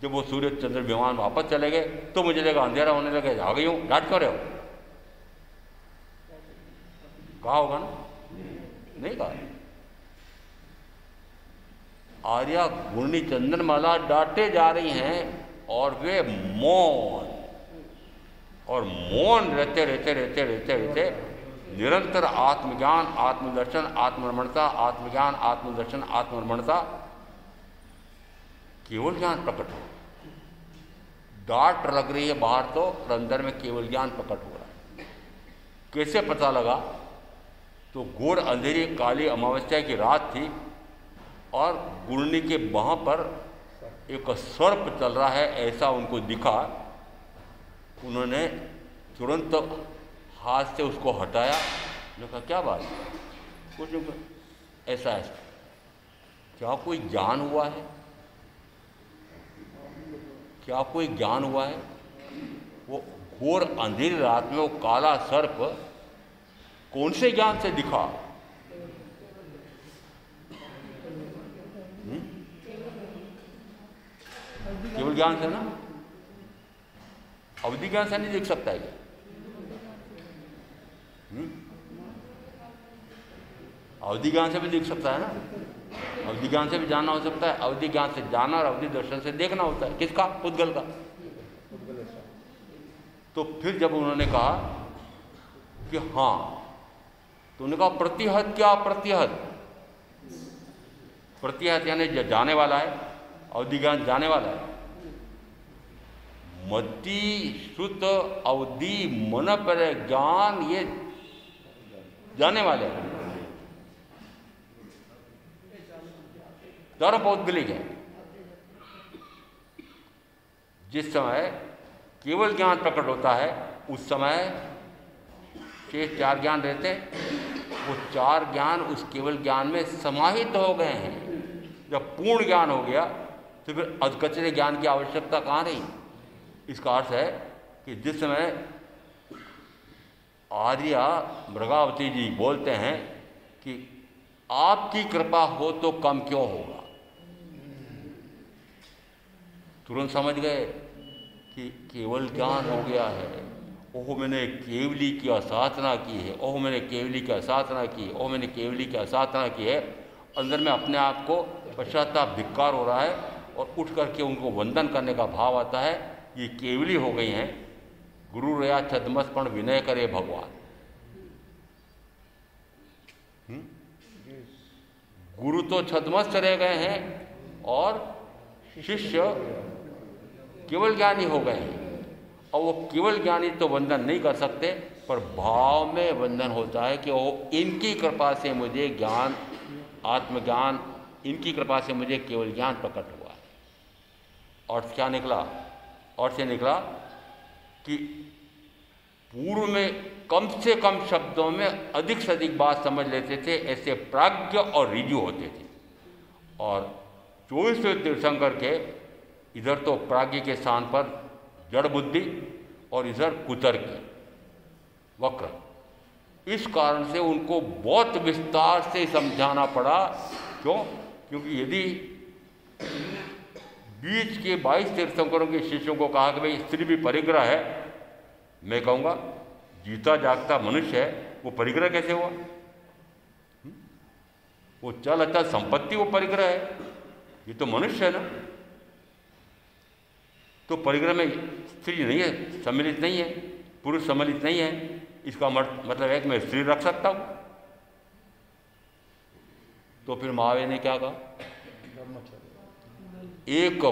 जब वो सूर्य चंद्र विमान वापस चले गए तो मुझे लगा अंधेरा होने लगे, आ गई हूँ, डांट क्यों रहे हो? कहा होगा ना? नहीं कहा। आर्या गुरनी चंदनमाला डांटे जा रही हैं और वे मौन और मौन रहते रहते रहते रहते रहते निरंतर आत्मज्ञान, आत्मदर्शन, आत्मरमणता, आत्मज्ञान, आत्मदर्शन, आत्मरमणता, केवल ज्ञान प्रकट हो। डांट लग रही है बाहर तो, और अंदर में केवल ज्ञान प्रकट हो रहा है। कैसे पता लगा? तो घोर अंधेरी काली अमावस्या की रात थी और गुरनी के बाह पर एक सर्प चल रहा है, ऐसा उनको दिखा। उन्होंने तुरंत हाथ से उसको हटाया। उन्होंने कहा क्या बात है? कुछ ऐसा ऐसा, क्या कोई ज्ञान हुआ है? क्या कोई ज्ञान हुआ है? वो घोर अंधेरी रात में वो काला सर्प कौन से ज्ञान से दिखा? केवल ज्ञान से ना, अवधि ज्ञान से नहीं दिख सकता है। अवधि ज्ञान से भी दिख सकता है ना, अवधि ज्ञान से भी जानना हो सकता है। अवधि ज्ञान से जानना और अवधि दर्शन से देखना होता है। किसका? पुद्गल का। तो फिर जब उन्होंने कहा कि हाँ, तो उन्होंने कहा प्रतिहत क्या? प्रतिहत, प्रतिहत यानी जाने वाला है, अवधि ज्ञान जाने वाला है। मति श्रुत अवधि मन पर ज्ञान, ये जाने वाले हैं, धर्म पौद्गलिक है। जिस समय केवल ज्ञान प्रकट होता है उस समय शेष चार ज्ञान रहते हैं। वो चार ज्ञान उस केवल ज्ञान में समाहित हो गए हैं। जब पूर्ण ज्ञान हो गया तो फिर अधकचरे ज्ञान की आवश्यकता कहाँ रही? इसका अर्थ है कि जिस समय आर्या मृगावती जी बोलते हैं कि आपकी कृपा हो तो कम क्यों होगा, तुरंत समझ गए कि केवल ज्ञान हो गया है। ओह मैंने केवली की असाधना की है, ओह मैंने केवली की असाधना की है, ओह मैंने केवली की असाधना की है। अंदर में अपने आप को पश्चाताप धिक्कार हो रहा है और उठ करके उनको वंदन करने का भाव आता है। ये केवली हो गई हैं। गुरु रया छद्मस्पण विनय करे भगवान। गुरु तो छद्मस्त रह गए हैं और शिष्य केवल ज्ञानी हो गए हैं। और वो केवल ज्ञानी तो वंदन नहीं कर सकते, पर भाव में वंदन होता है कि वो इनकी कृपा से मुझे ज्ञान, आत्मज्ञान, इनकी कृपा से मुझे केवल ज्ञान प्रकट हुआ है। और क्या निकला? और से निकला कि पूर्व में कम से कम शब्दों में अधिक से अधिक बात समझ लेते थे, ऐसे प्राज्ञ और ऋजु होते थे। और 24वें तीर्थंकर के इधर तो प्राज्ञ के स्थान पर जड़ बुद्धि और इधर कुतर्की, वक्र। इस कारण से उनको बहुत विस्तार से समझाना पड़ा। क्यों? क्योंकि यदि बीच के 22 तीर्थंकरों के शिष्यों को कहा कि भाई स्त्री भी परिग्रह है, मैं कहूँगा जीता जागता मनुष्य है, वो परिग्रह कैसे हुआ? वो चल अचल संपत्ति वो परिग्रह है, ये तो मनुष्य है ना। तो परिग्रह में स्त्री नहीं है, सम्मिलित नहीं है, पुरुष सम्मिलित नहीं है। इसका मतलब है कि मैं स्त्री रख सकता हूं। तो फिर महावीर ने क्या कहा, एक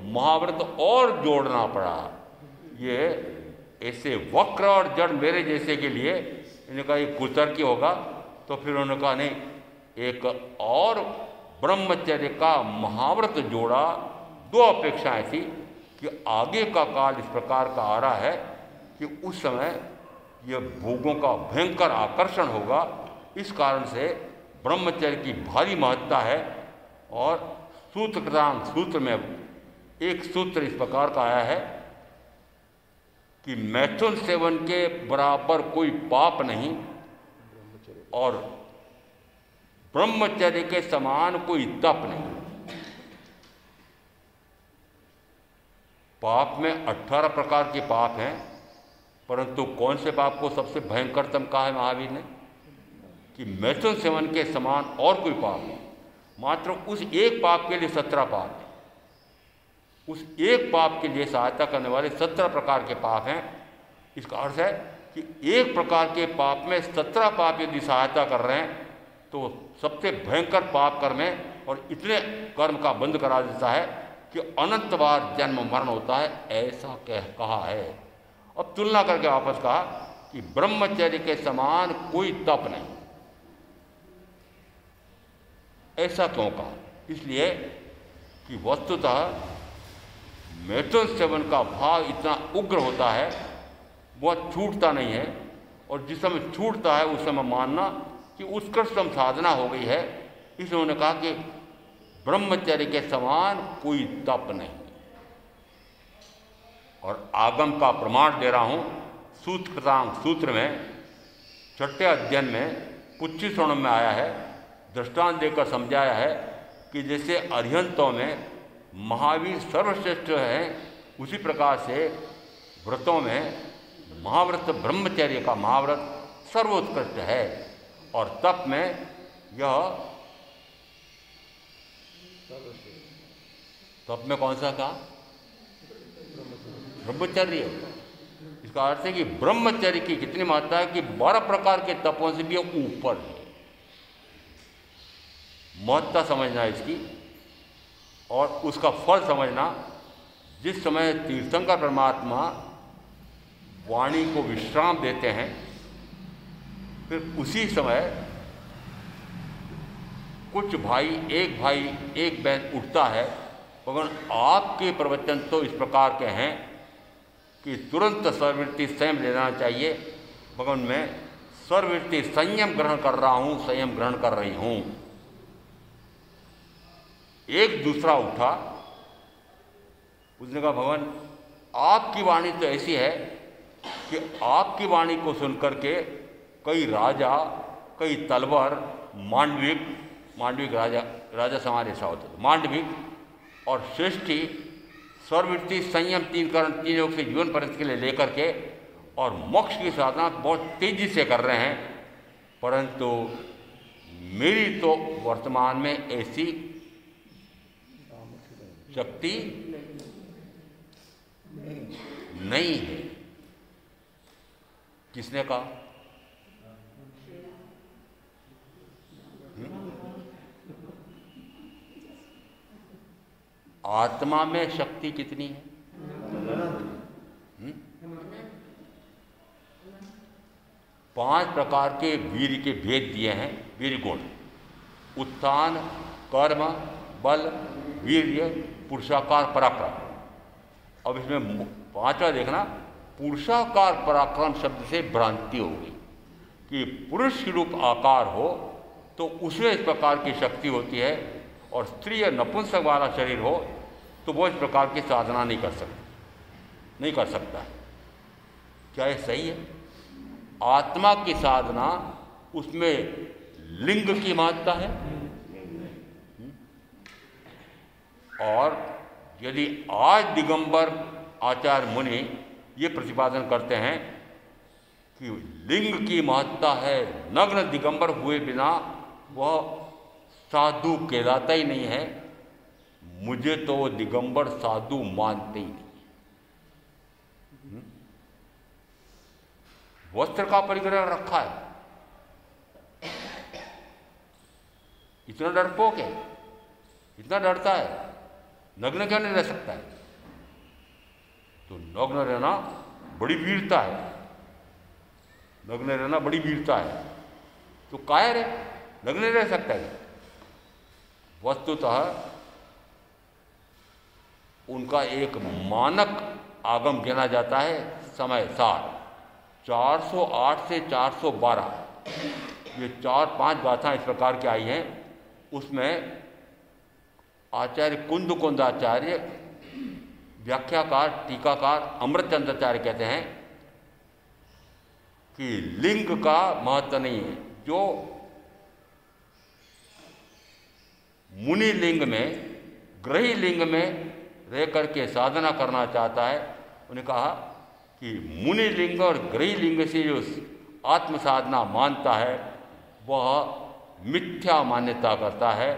महाव्रत और जोड़ना पड़ा। ये ऐसे वक्र और जड़ मेरे जैसे के लिए इन्होंने कहा ये कुतर्की होगा। तो फिर उन्होंने कहा नहीं, एक और ब्रह्मचर्य का महाव्रत जोड़ा। दो अपेक्षाएं थी कि आगे का काल इस प्रकार का आ रहा है कि उस समय यह भोगों का भयंकर आकर्षण होगा। इस कारण से ब्रह्मचर्य की भारी महत्ता है। और सूत्रकृतांग सूत्र में एक सूत्र इस प्रकार का आया है कि मैथुन सेवन के बराबर कोई पाप नहीं और ब्रह्मचर्य के समान कोई तप नहीं। पाप में 18 प्रकार के पाप हैं, परंतु कौन से पाप को सबसे भयंकरतम कहा है महावीर ने कि मैथुन सेवन के समान और कोई पाप नहीं। मात्र उस एक पाप के लिए 17 पाप, उस एक पाप के लिए सहायता करने वाले 17 प्रकार के पाप हैं। इसका अर्थ है कि एक प्रकार के पाप में 17 पाप यदि सहायता कर रहे हैं तो सबसे भयंकर पाप कर्म है और इतने कर्म का बंद करा देता है कि अनंत बार जन्म मरण होता है, ऐसा कहा है। अब तुलना करके वापस कहा कि ब्रह्मचर्य के समान कोई तप नहीं। ऐसा क्यों कहा? इसलिए कि वस्तुतः मैथुन सेवन का भाव इतना उग्र होता है, वह छूटता नहीं है। और जिस समय छूटता है उस समय मानना कि उत्कृष्टतम साधना हो गई है। इसलिए उन्होंने कहा कि ब्रह्मचर्य के समान कोई तप नहीं। और आगम का प्रमाण दे रहा हूं सूत्रकृतांग सूत्र में 6ठे अध्ययन में 25 में आया है, दृष्टांत देकर समझाया है कि जैसे अरिहंतों में महावीर सर्वश्रेष्ठ हैं, उसी प्रकार से व्रतों में महाव्रत ब्रह्मचर्य का महाव्रत सर्वोत्कृष्ट है। और तप में यह तप में कौन सा कहा? ब्रह्मचर्य। इसका अर्थ है कि ब्रह्मचर्य की कितनी महत्ता है कि 12 प्रकार के तपों से भी ऊपर है। महत्ता समझना इसकी और उसका फल समझना। जिस समय तीर्थंकर परमात्मा वाणी को विश्राम देते हैं, फिर उसी समय कुछ भाई एक बहन उठता है, भगवान आपके प्रवचन तो इस प्रकार के हैं कि तुरंत सर्ववृत्ति संयम लेना चाहिए। भगवान मैं सर्ववृत्ति संयम ग्रहण कर रहा हूं, संयम ग्रहण कर रही हूं। एक दूसरा उठा, उसने कहा भगवान आपकी वाणी तो ऐसी है कि आपकी वाणी को सुनकर के कई राजा, कई तलवार, मांडविक राजा समाज ऐसा होता था, मांडविक और श्रेष्ठी सर्ववृत्ति संयम 3 योग से जीवन पर्यंत के लिए लेकर के और मोक्ष की साधना बहुत तेजी से कर रहे हैं। परंतु मेरी तो वर्तमान में ऐसी शक्ति नहीं है। किसने कहा? आत्मा में शक्ति कितनी है? 5 प्रकार के वीर के भेद दिए हैं, वीर गुण। उत्थान, कर्म, बल, वीर्य, पुरुषाकार, पराक्रम। अब इसमें 5वां देखना, पुरुषाकार पराक्रम शब्द से भ्रांति हो गई कि पुरुष रूप आकार हो तो उसमें इस प्रकार की शक्ति होती है, और स्त्री या नपुंसक वाला शरीर हो तो वो इस प्रकार की साधना नहीं कर सकता। क्या ये सही है? आत्मा की साधना उसमें लिंग की महत्ता है। और यदि आज दिगंबर आचार्य मुनि ये प्रतिपादन करते हैं कि लिंग की महत्ता है, नग्न दिगंबर हुए बिना वह साधु कहलाता ही नहीं है, मुझे तो वो दिगंबर साधु मानते ही नहीं। वस्त्र का परिग्रह रखा है, इतना डरपोक है, इतना डरता है, नग्न क्या नहीं रह सकता है? तो नग्न रहना बड़ी वीरता है, नग्न रहना बड़ी वीरता है। तो कायर है, नग्न नहीं रह सकता है। वस्तुतः उनका एक मानक आगम गिना जाता है समय सार 408 से 412, ये 4-5 गाथाएं इस प्रकार की आई हैं। उसमें आचार्य कुंदाचार्य, व्याख्याकार टीकाकार अमृतचंद्राचार्य कहते हैं कि लिंग का महत्व नहीं है। जो मुनि लिंग में, ग्रही लिंग में रह करके साधना करना चाहता है, उन्हें कहा कि मुनि लिंग और ग्रही लिंग से जो आत्म साधना मानता है वह मिथ्या मान्यता करता है।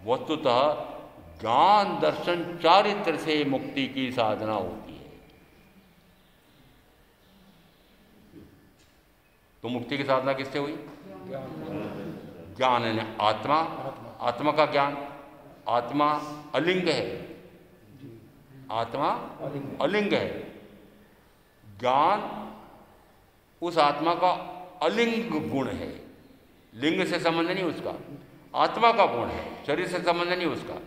वस्तुतः ज्ञान दर्शन चारित्र से मुक्ति की साधना होती है। तो मुक्ति की साधना किससे हुई? ज्ञान है, आत्मा, आत्मा का ज्ञान। आत्मा अलिंग है, आत्मा अलिंग है। ज्ञान उस आत्मा का अलिंग गुण है, लिंग से संबंध नहीं उसका, आत्मा का गुण है, शरीर से संबंध नहीं उसका।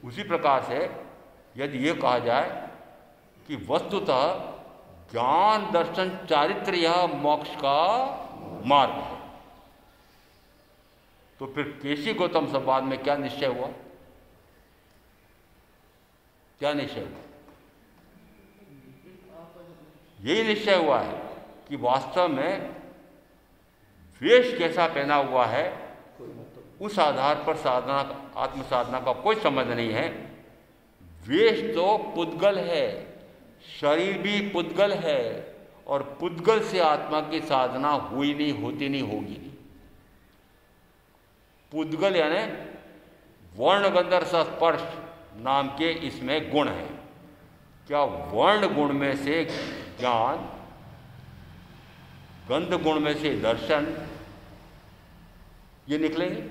उसी प्रकार से यदि ये कहा जाए कि वस्तुतः ज्ञान दर्शन चारित्र यह मोक्ष का मार्ग है, तो फिर केशी गौतम संवाद में क्या निश्चय हुआ? क्या निश्चय हुआ? यही निश्चय हुआ है कि वास्तव में वेश कैसा पहना हुआ है उस आधार पर साधना, आत्म साधना का कोई संबंध नहीं है। वेश तो पुद्गल है, शरीर भी पुद्गल है, और पुद्गल से आत्मा की साधना हुई नहीं, होती नहीं, होगी नहीं। पुद्गल यानी वर्ण गंधर्व स्पर्श नाम के इसमें गुण है। क्या वर्ण गुण में से ज्ञान, गंध गुण में से दर्शन, ये निकलेंगे?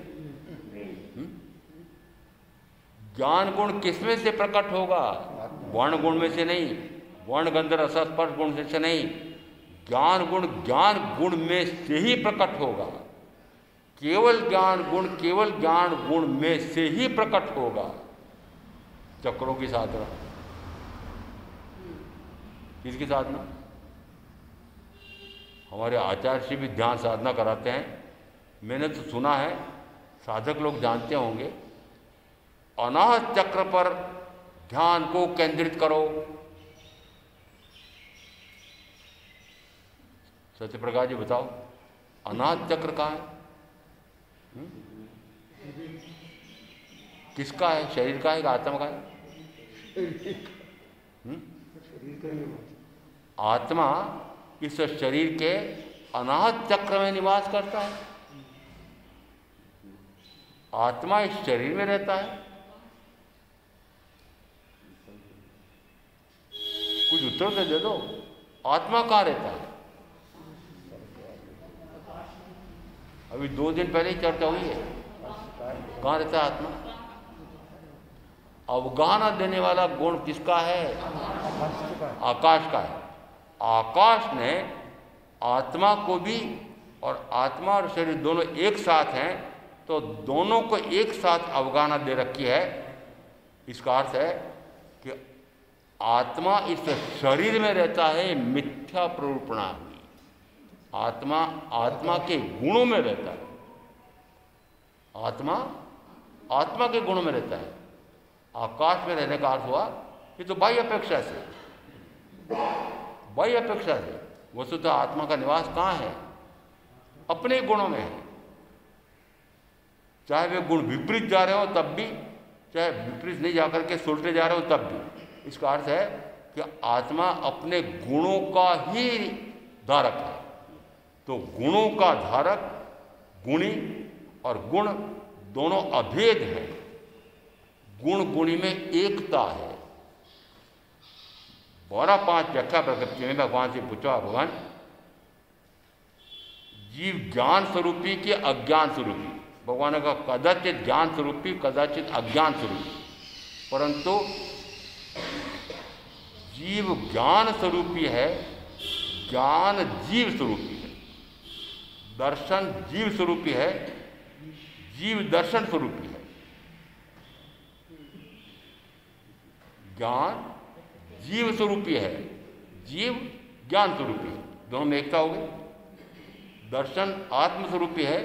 ज्ञान गुण किसमें से प्रकट होगा? वर्ण गुण में से नहीं, वर्ण गंध रस स्पर्श गुण से नहीं। ज्ञान गुण में से ही प्रकट होगा। केवल ज्ञान गुण में से ही प्रकट होगा। चक्रों की साधना, किसकी साधना? हमारे आचार्य श्री भी ध्यान साधना कराते हैं। मैंने तो सुना है, साधक लोग जानते होंगे, अनाहत चक्र पर ध्यान को केंद्रित करो। सत्य प्रकाश जी बताओ, अनाहत चक्र कहाँ है? किसका है? शरीर का है कि आत्मा का है? आत्मा इस शरीर के अनाहत चक्र में निवास करता है। आत्मा इस शरीर में रहता है। कुछ उत्तर तो दे दो, आत्मा कहाँ रहता है? अभी 2 दिन पहले ही चर्चा हुई है, कहाँ रहता है आत्मा? अवगाहना देने वाला गुण किसका है? आकाश का है। आकाश ने आत्मा को भी, और आत्मा और शरीर दोनों एक साथ हैं, तो दोनों को एक साथ अवगाहना दे रखी है। इसका अर्थ है कि आत्मा इस शरीर में रहता है, मिथ्या प्ररूपणा हुई। आत्मा के गुणों में रहता है। आत्मा के गुणों में रहता है। आकाश में रहने का अर्थ हुआ कि तो बाह्य अपेक्षा से, वस्तुतः आत्मा का निवास कहाँ है? अपने गुणों में है। चाहे वे गुण विपरीत जा रहे हो तब भी, चाहे विपरीत नहीं जाकर के सुलटे जा रहे हो तब भी। इसका अर्थ है कि आत्मा अपने गुणों का ही धारक है। तो गुणों का धारक गुणी, और गुण दोनों अभेद है, गुण गुणी में एकता है। 12-5 व्याख्या प्रकृति में भगवान से पूछा, भगवान जीव ज्ञान स्वरूपी के अज्ञान स्वरूपी, भगवान का कदाचित ज्ञान स्वरूपी कदाचित अज्ञान स्वरूपी, परंतु जीव ज्ञान स्वरूपी है, ज्ञान जीव स्वरूपी है, दर्शन जीव स्वरूपी है, जीव दर्शन स्वरूपी है। ज्ञान जीव स्वरूपी है, जीव ज्ञान स्वरूपी है, दोनों में एकता हो गई। दर्शन आत्म स्वरूपी है,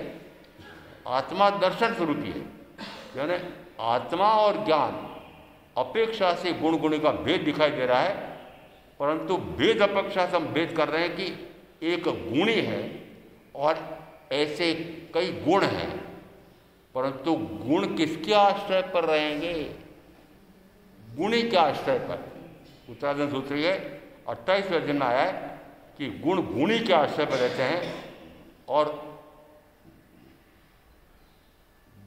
आत्मा दर्शन स्वरूपी है, यानी आत्मा और ज्ञान अपेक्षा से गुण गुणी का भेद दिखाई दे रहा है, परंतु भेद अपेक्षा से हम भेद कर रहे हैं कि एक गुणी है और ऐसे कई गुण हैं, परंतु गुण किसके आश्रय पर रहेंगे? गुणी के आश्रय पर। उत्तराधन सूत्र ये 28वें अध्याय में आया है कि गुण गुणी के आश्रय पर रहते हैं, और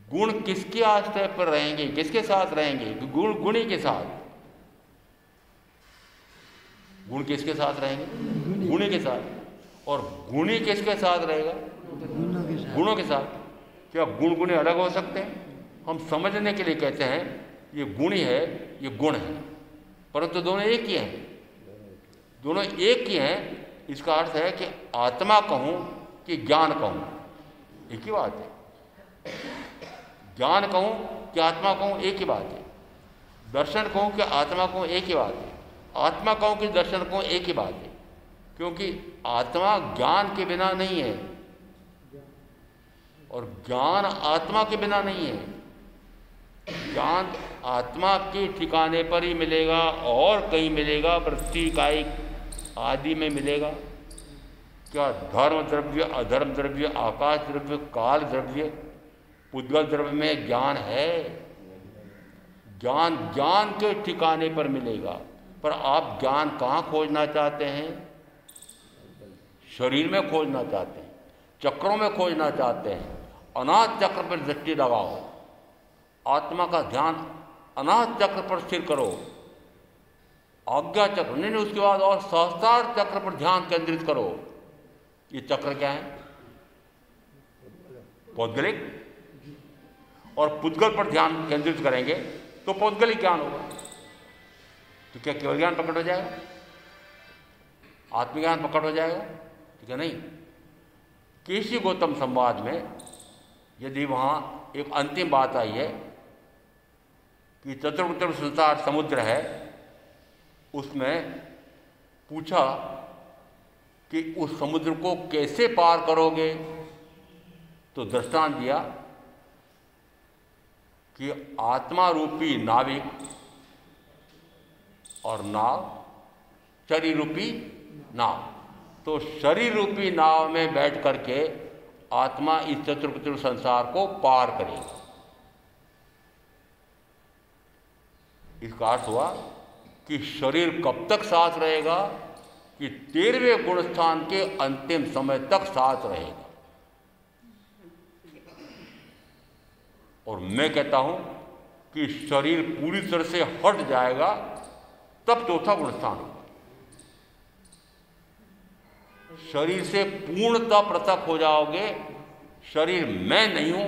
गुण किसके आश्रय पर रहेंगे, किसके साथ रहेंगे? गुण गुणी के साथ। गुण किसके साथ रहेंगे? गुणी के साथ। और गुणी किसके साथ रहेगा? गुणों के साथ। क्या गुण गुणी अलग हो सकते हैं? हम समझने के लिए कहते हैं ये गुणी है, ये गुण है, परंतु दोनों एक ही हैं, दोनों एक ही हैं। इसका अर्थ है कि आत्मा कहूं कि ज्ञान कहूं, एक ही बात है। ज्ञान कहूं कि आत्मा कहूं, एक ही बात है। दर्शन कहूं कि आत्मा कहूं, एक ही बात है। आत्मा कहूं कि दर्शन कहूं, एक ही बात है, क्योंकि आत्मा ज्ञान के बिना नहीं है और ज्ञान आत्मा के बिना नहीं है। ज्ञान आत्मा के ठिकाने पर ही मिलेगा और कहीं मिलेगा, वृत्ति कायिक आदि में मिलेगा। क्या धर्म द्रव्य, अधर्म द्रव्य, आकाश द्रव्य, काल द्रव्य, पुद्गल द्रव्य में ज्ञान है? ज्ञान ज्ञान के ठिकाने पर मिलेगा, पर आप ज्ञान कहाँ खोजना चाहते हैं? शरीर में खोजना चाहते हैं, चक्रों में खोजना चाहते हैं। अनाथ चक्र पर दृष्टि लगाओ, आत्मा का ध्यान अनाथ चक्र पर स्थिर करो, आज्ञा चक्र नहीं, उसके बाद और सहस्त्रार चक्र पर ध्यान केंद्रित करो। ये चक्र क्या है? पौद्गलिक। और पुद्गल पर ध्यान केंद्रित करेंगे तो पौद्गलिक ज्ञान होगा। तो क्या केवल ज्ञान प्रकट हो जाएगा? आत्मज्ञान प्रकट हो जाएगा? ठीक है, नहीं। केशी गौतम संवाद में यदि वहां एक अंतिम बात आई है कि चतुर्विध संसार समुद्र है, उसमें पूछा कि उस समुद्र को कैसे पार करोगे, तो दृष्टांत दिया कि आत्मा रूपी नाविक और नाव, शरीर रूपी नाव। तो शरीर रूपी नाव में बैठ करके आत्मा इस चतुर्विध संसार को पार करेगा। इसका अर्थ हुआ कि शरीर कब तक साथ रहेगा? कि 13वें गुण स्थान के अंतिम समय तक साथ रहेगा। और मैं कहता हूं कि शरीर पूरी तरह से हट जाएगा तब चौथा गुण स्थान होगा। शरीर से पूर्णतः पृथक हो जाओगे, शरीर मैं नहीं हूं,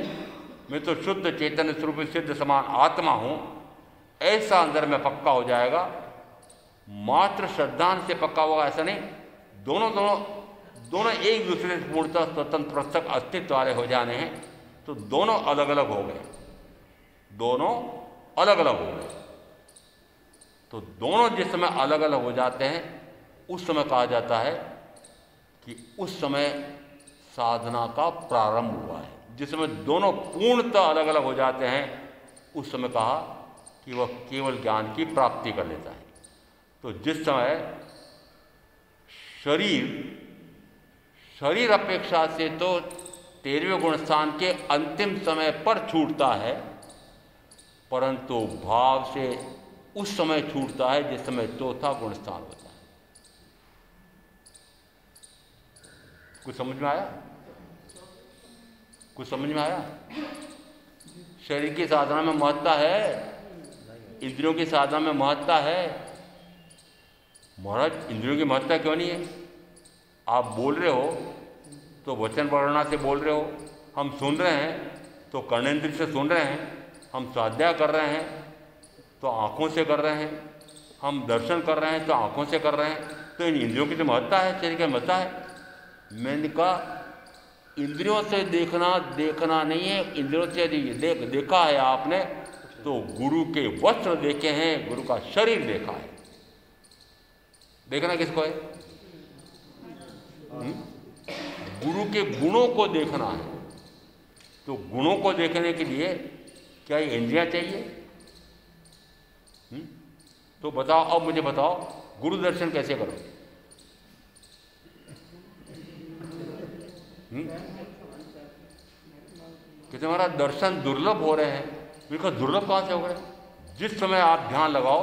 मैं तो शुद्ध चैतन्य स्वरूप सिद्ध समान आत्मा हूं, ऐसा अंदर में पक्का हो जाएगा। मात्र श्रद्धांत से पक्का होगा ऐसा नहीं, दोनों एक दूसरे से पूर्णतः स्वतंत्र पृथक अस्तित्व वाले हो जाने हैं। तो दोनों अलग अलग हो गए, दोनों अलग अलग हो गए। तो दोनों जिस समय अलग अलग हो जाते हैं उस समय कहा जाता है कि उस समय साधना का प्रारंभ हुआ है। जिस समय दोनों पूर्णतः अलग अलग हो जाते हैं उस समय कहा कि वह केवल ज्ञान की प्राप्ति कर लेता है। तो जिस समय शरीर अपेक्षा से तो 13वें गुण स्थान के अंतिम समय पर छूटता है, परंतु भाव से उस समय छूटता है जिस समय चौथा गुण स्थान होता है। कुछ समझ में आया? कुछ समझ में आया? शरीर की साधना में महत्ता है, इंद्रियों की साधना में महत्ता है। महाराज, इंद्रियों की महत्ता क्यों नहीं है? आप बोल रहे हो तो वचन वर्णना से बोल रहे हो, हम सुन रहे हैं तो कर्णेंद्रिय से सुन रहे हैं, हम स्वाध्याय कर रहे हैं तो आँखों से कर रहे हैं, हम दर्शन कर रहे हैं तो आँखों से कर रहे हैं। तो इन इंद्रियों की तो महत्ता है, शरीर की महत्ता है। मैंने कहा इंद्रियों से देखना नहीं है। इंद्रियों से यदि देखा है आपने तो गुरु के वस्त्र देखे हैं, गुरु का शरीर देखा है। देखना किसको है? गुरु के गुणों को देखना है। तो गुणों को देखने के लिए क्या ये इंद्रियां चाहिए? तो बताओ, अब मुझे बताओ, गुरु दर्शन कैसे करो? कि तुम्हारा दर्शन दुर्लभ हो रहे हैं। बिल्कुल दुर्लभ कहाँ से हो गए? जिस समय आप ध्यान लगाओ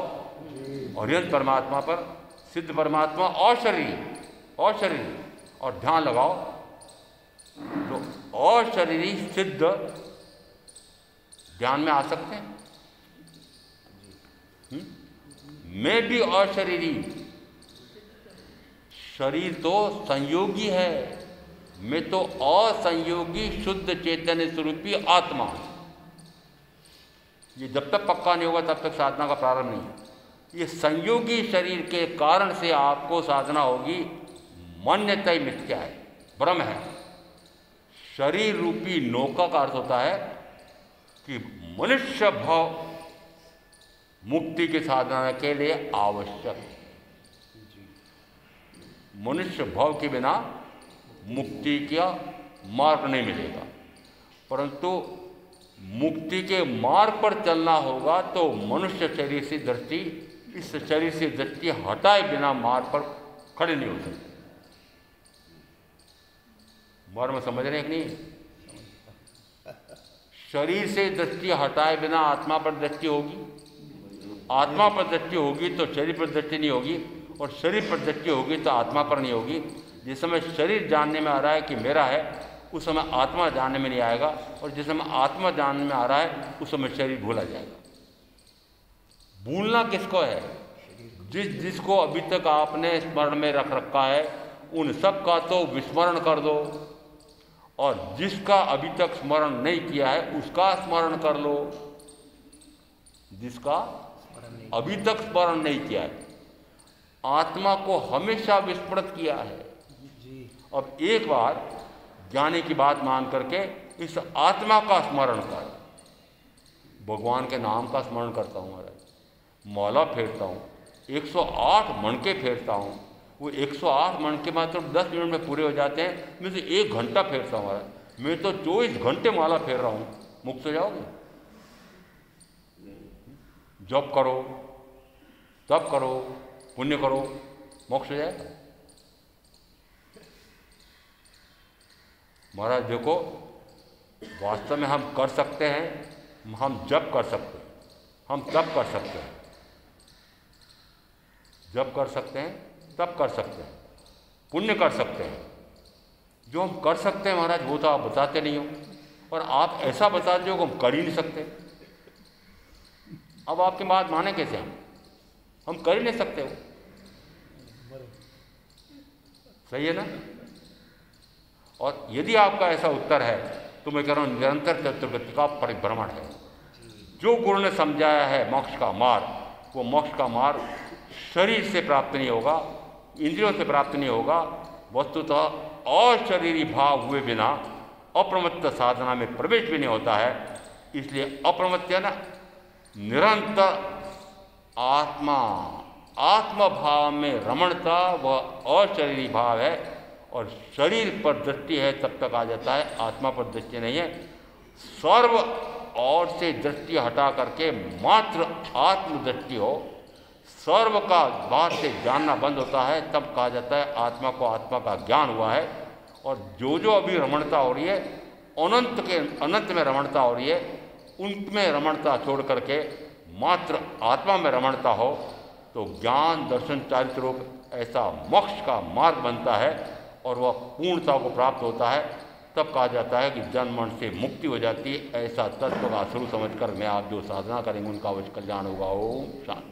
अरिहंत परमात्मा पर, सिद्ध परमात्मा और शरीर और ध्यान लगाओ तो और शरीरी सिद्ध ध्यान में आ सकते हैं। मैं भी अशरीरी, शरीर तो संयोगी है, मैं तो असंयोगी शुद्ध चैतन्य स्वरूपी आत्मा। ये जब तक पक्का नहीं होगा तब तक साधना का प्रारंभ नहीं है। ये संयोगी शरीर के कारण से आपको साधना होगी। मान्यता मिथ्या है, भ्रम है। शरीर रूपी नौका का अर्थ होता है कि मनुष्य भाव मुक्ति की साधना के लिए आवश्यक। मनुष्य भाव के बिना मुक्ति का मार्ग नहीं मिलेगा। परंतु मुक्ति के मार्ग पर चलना होगा तो मनुष्य शरीर से दृष्टि, इस शरीर से दृष्टि हटाए बिना मार्ग पर खड़े नहीं हो सकते। मर्म समझ रहे हैं कि नहीं? शरीर से दृष्टि हटाए बिना आत्मा पर दृष्टि होगी, आत्मा पर दृष्टि होगी तो शरीर पर दृष्टि नहीं होगी, और शरीर पर दृष्टि होगी तो आत्मा पर नहीं होगी। जिस समय शरीर जानने में आ रहा है कि मेरा है, उस समय आत्मा जानने में नहीं आएगा, और जिस समय आत्मा जानने में आ रहा है उस समय शरीर भूला जाएगा। भूलना किसको है? जिसको अभी तक आपने स्मरण में रख रखा है उन सब का तो विस्मरण कर दो, और जिसका अभी तक स्मरण नहीं किया है उसका स्मरण कर लो। जिसका अभी तक स्मरण नहीं किया है, आत्मा को हमेशा विस्मृत किया है। अब एक बार ज्ञानी की बात मान करके इस आत्मा का स्मरण कर। भगवान के नाम का स्मरण करता हूँ महाराज, माला फेरता हूँ, 108 मणके फेरता हूँ। वो 108 मणके मात्र 10 मिनट में पूरे हो जाते हैं, मैं तो 1 घंटा फेरता हूँ महाराज। मैं तो 24 घंटे माला फेर रहा हूँ। मुक्त हो जाओगे? जप करो, तप करो, पुण्य करो, मोक्ष हो जाएगा। महाराज देखो, वास्तव में हम कर सकते हैं, हम जप कर सकते हैं, हम तप कर सकते हैं, जप कर सकते हैं, तप कर सकते हैं, पुण्य कर सकते हैं। जो हम कर सकते हैं महाराज वो तो आप बताते नहीं हो, और आप ऐसा बता दो कि हम कर ही नहीं सकते। अब आपकी बात माने कैसे? हम कर ही नहीं सकते हो। सही है ना? और यदि आपका ऐसा उत्तर है तो मैं कह रहा हूँ निरंतर चतुर्गति का परिभ्रमण है। जो गुरु ने समझाया है मोक्ष का मार्ग, वो मोक्ष का मार्ग शरीर से प्राप्त नहीं होगा, इंद्रियों से प्राप्त नहीं होगा। वस्तुतः और शरीरी भाव हुए बिना अप्रमत्त साधना में प्रवेश भी नहीं होता है। इसलिए अप्रमत्त है ना, निरंतर आत्मा भाव में रमणता वह अशरीरी भाव है, और शरीर पर दृष्टि है तब तक आ जाता है, आत्मा पर दृष्टि नहीं है। सर्व और से दृष्टि हटा करके मात्र आत्मदृष्टि हो, सर्व का बाहर से जानना बंद होता है, तब कहा जाता है आत्मा को आत्मा का ज्ञान हुआ है। और जो अभी रमणता हो रही है, अनंत में रमणता हो रही है, उनमें रमणता छोड़ करके मात्र आत्मा में रमणता हो तो ज्ञान दर्शन चारित्र रूप ऐसा मोक्ष का मार्ग बनता है, और वह पूर्णता को प्राप्त होता है। तब कहा जाता है कि जन्म मरण से मुक्ति हो जाती है। ऐसा तत्व का स्वरूप समझकर मैं आप जो साधना करेंगे उनका अवश्य कल्याण होगा। ओम शांति।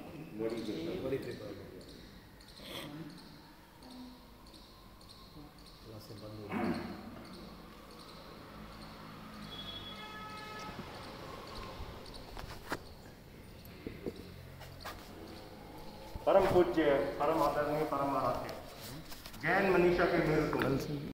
परम पूज्य, परम आदरणीय, परम आराध्य जैन मनीषा के मेरुकुंड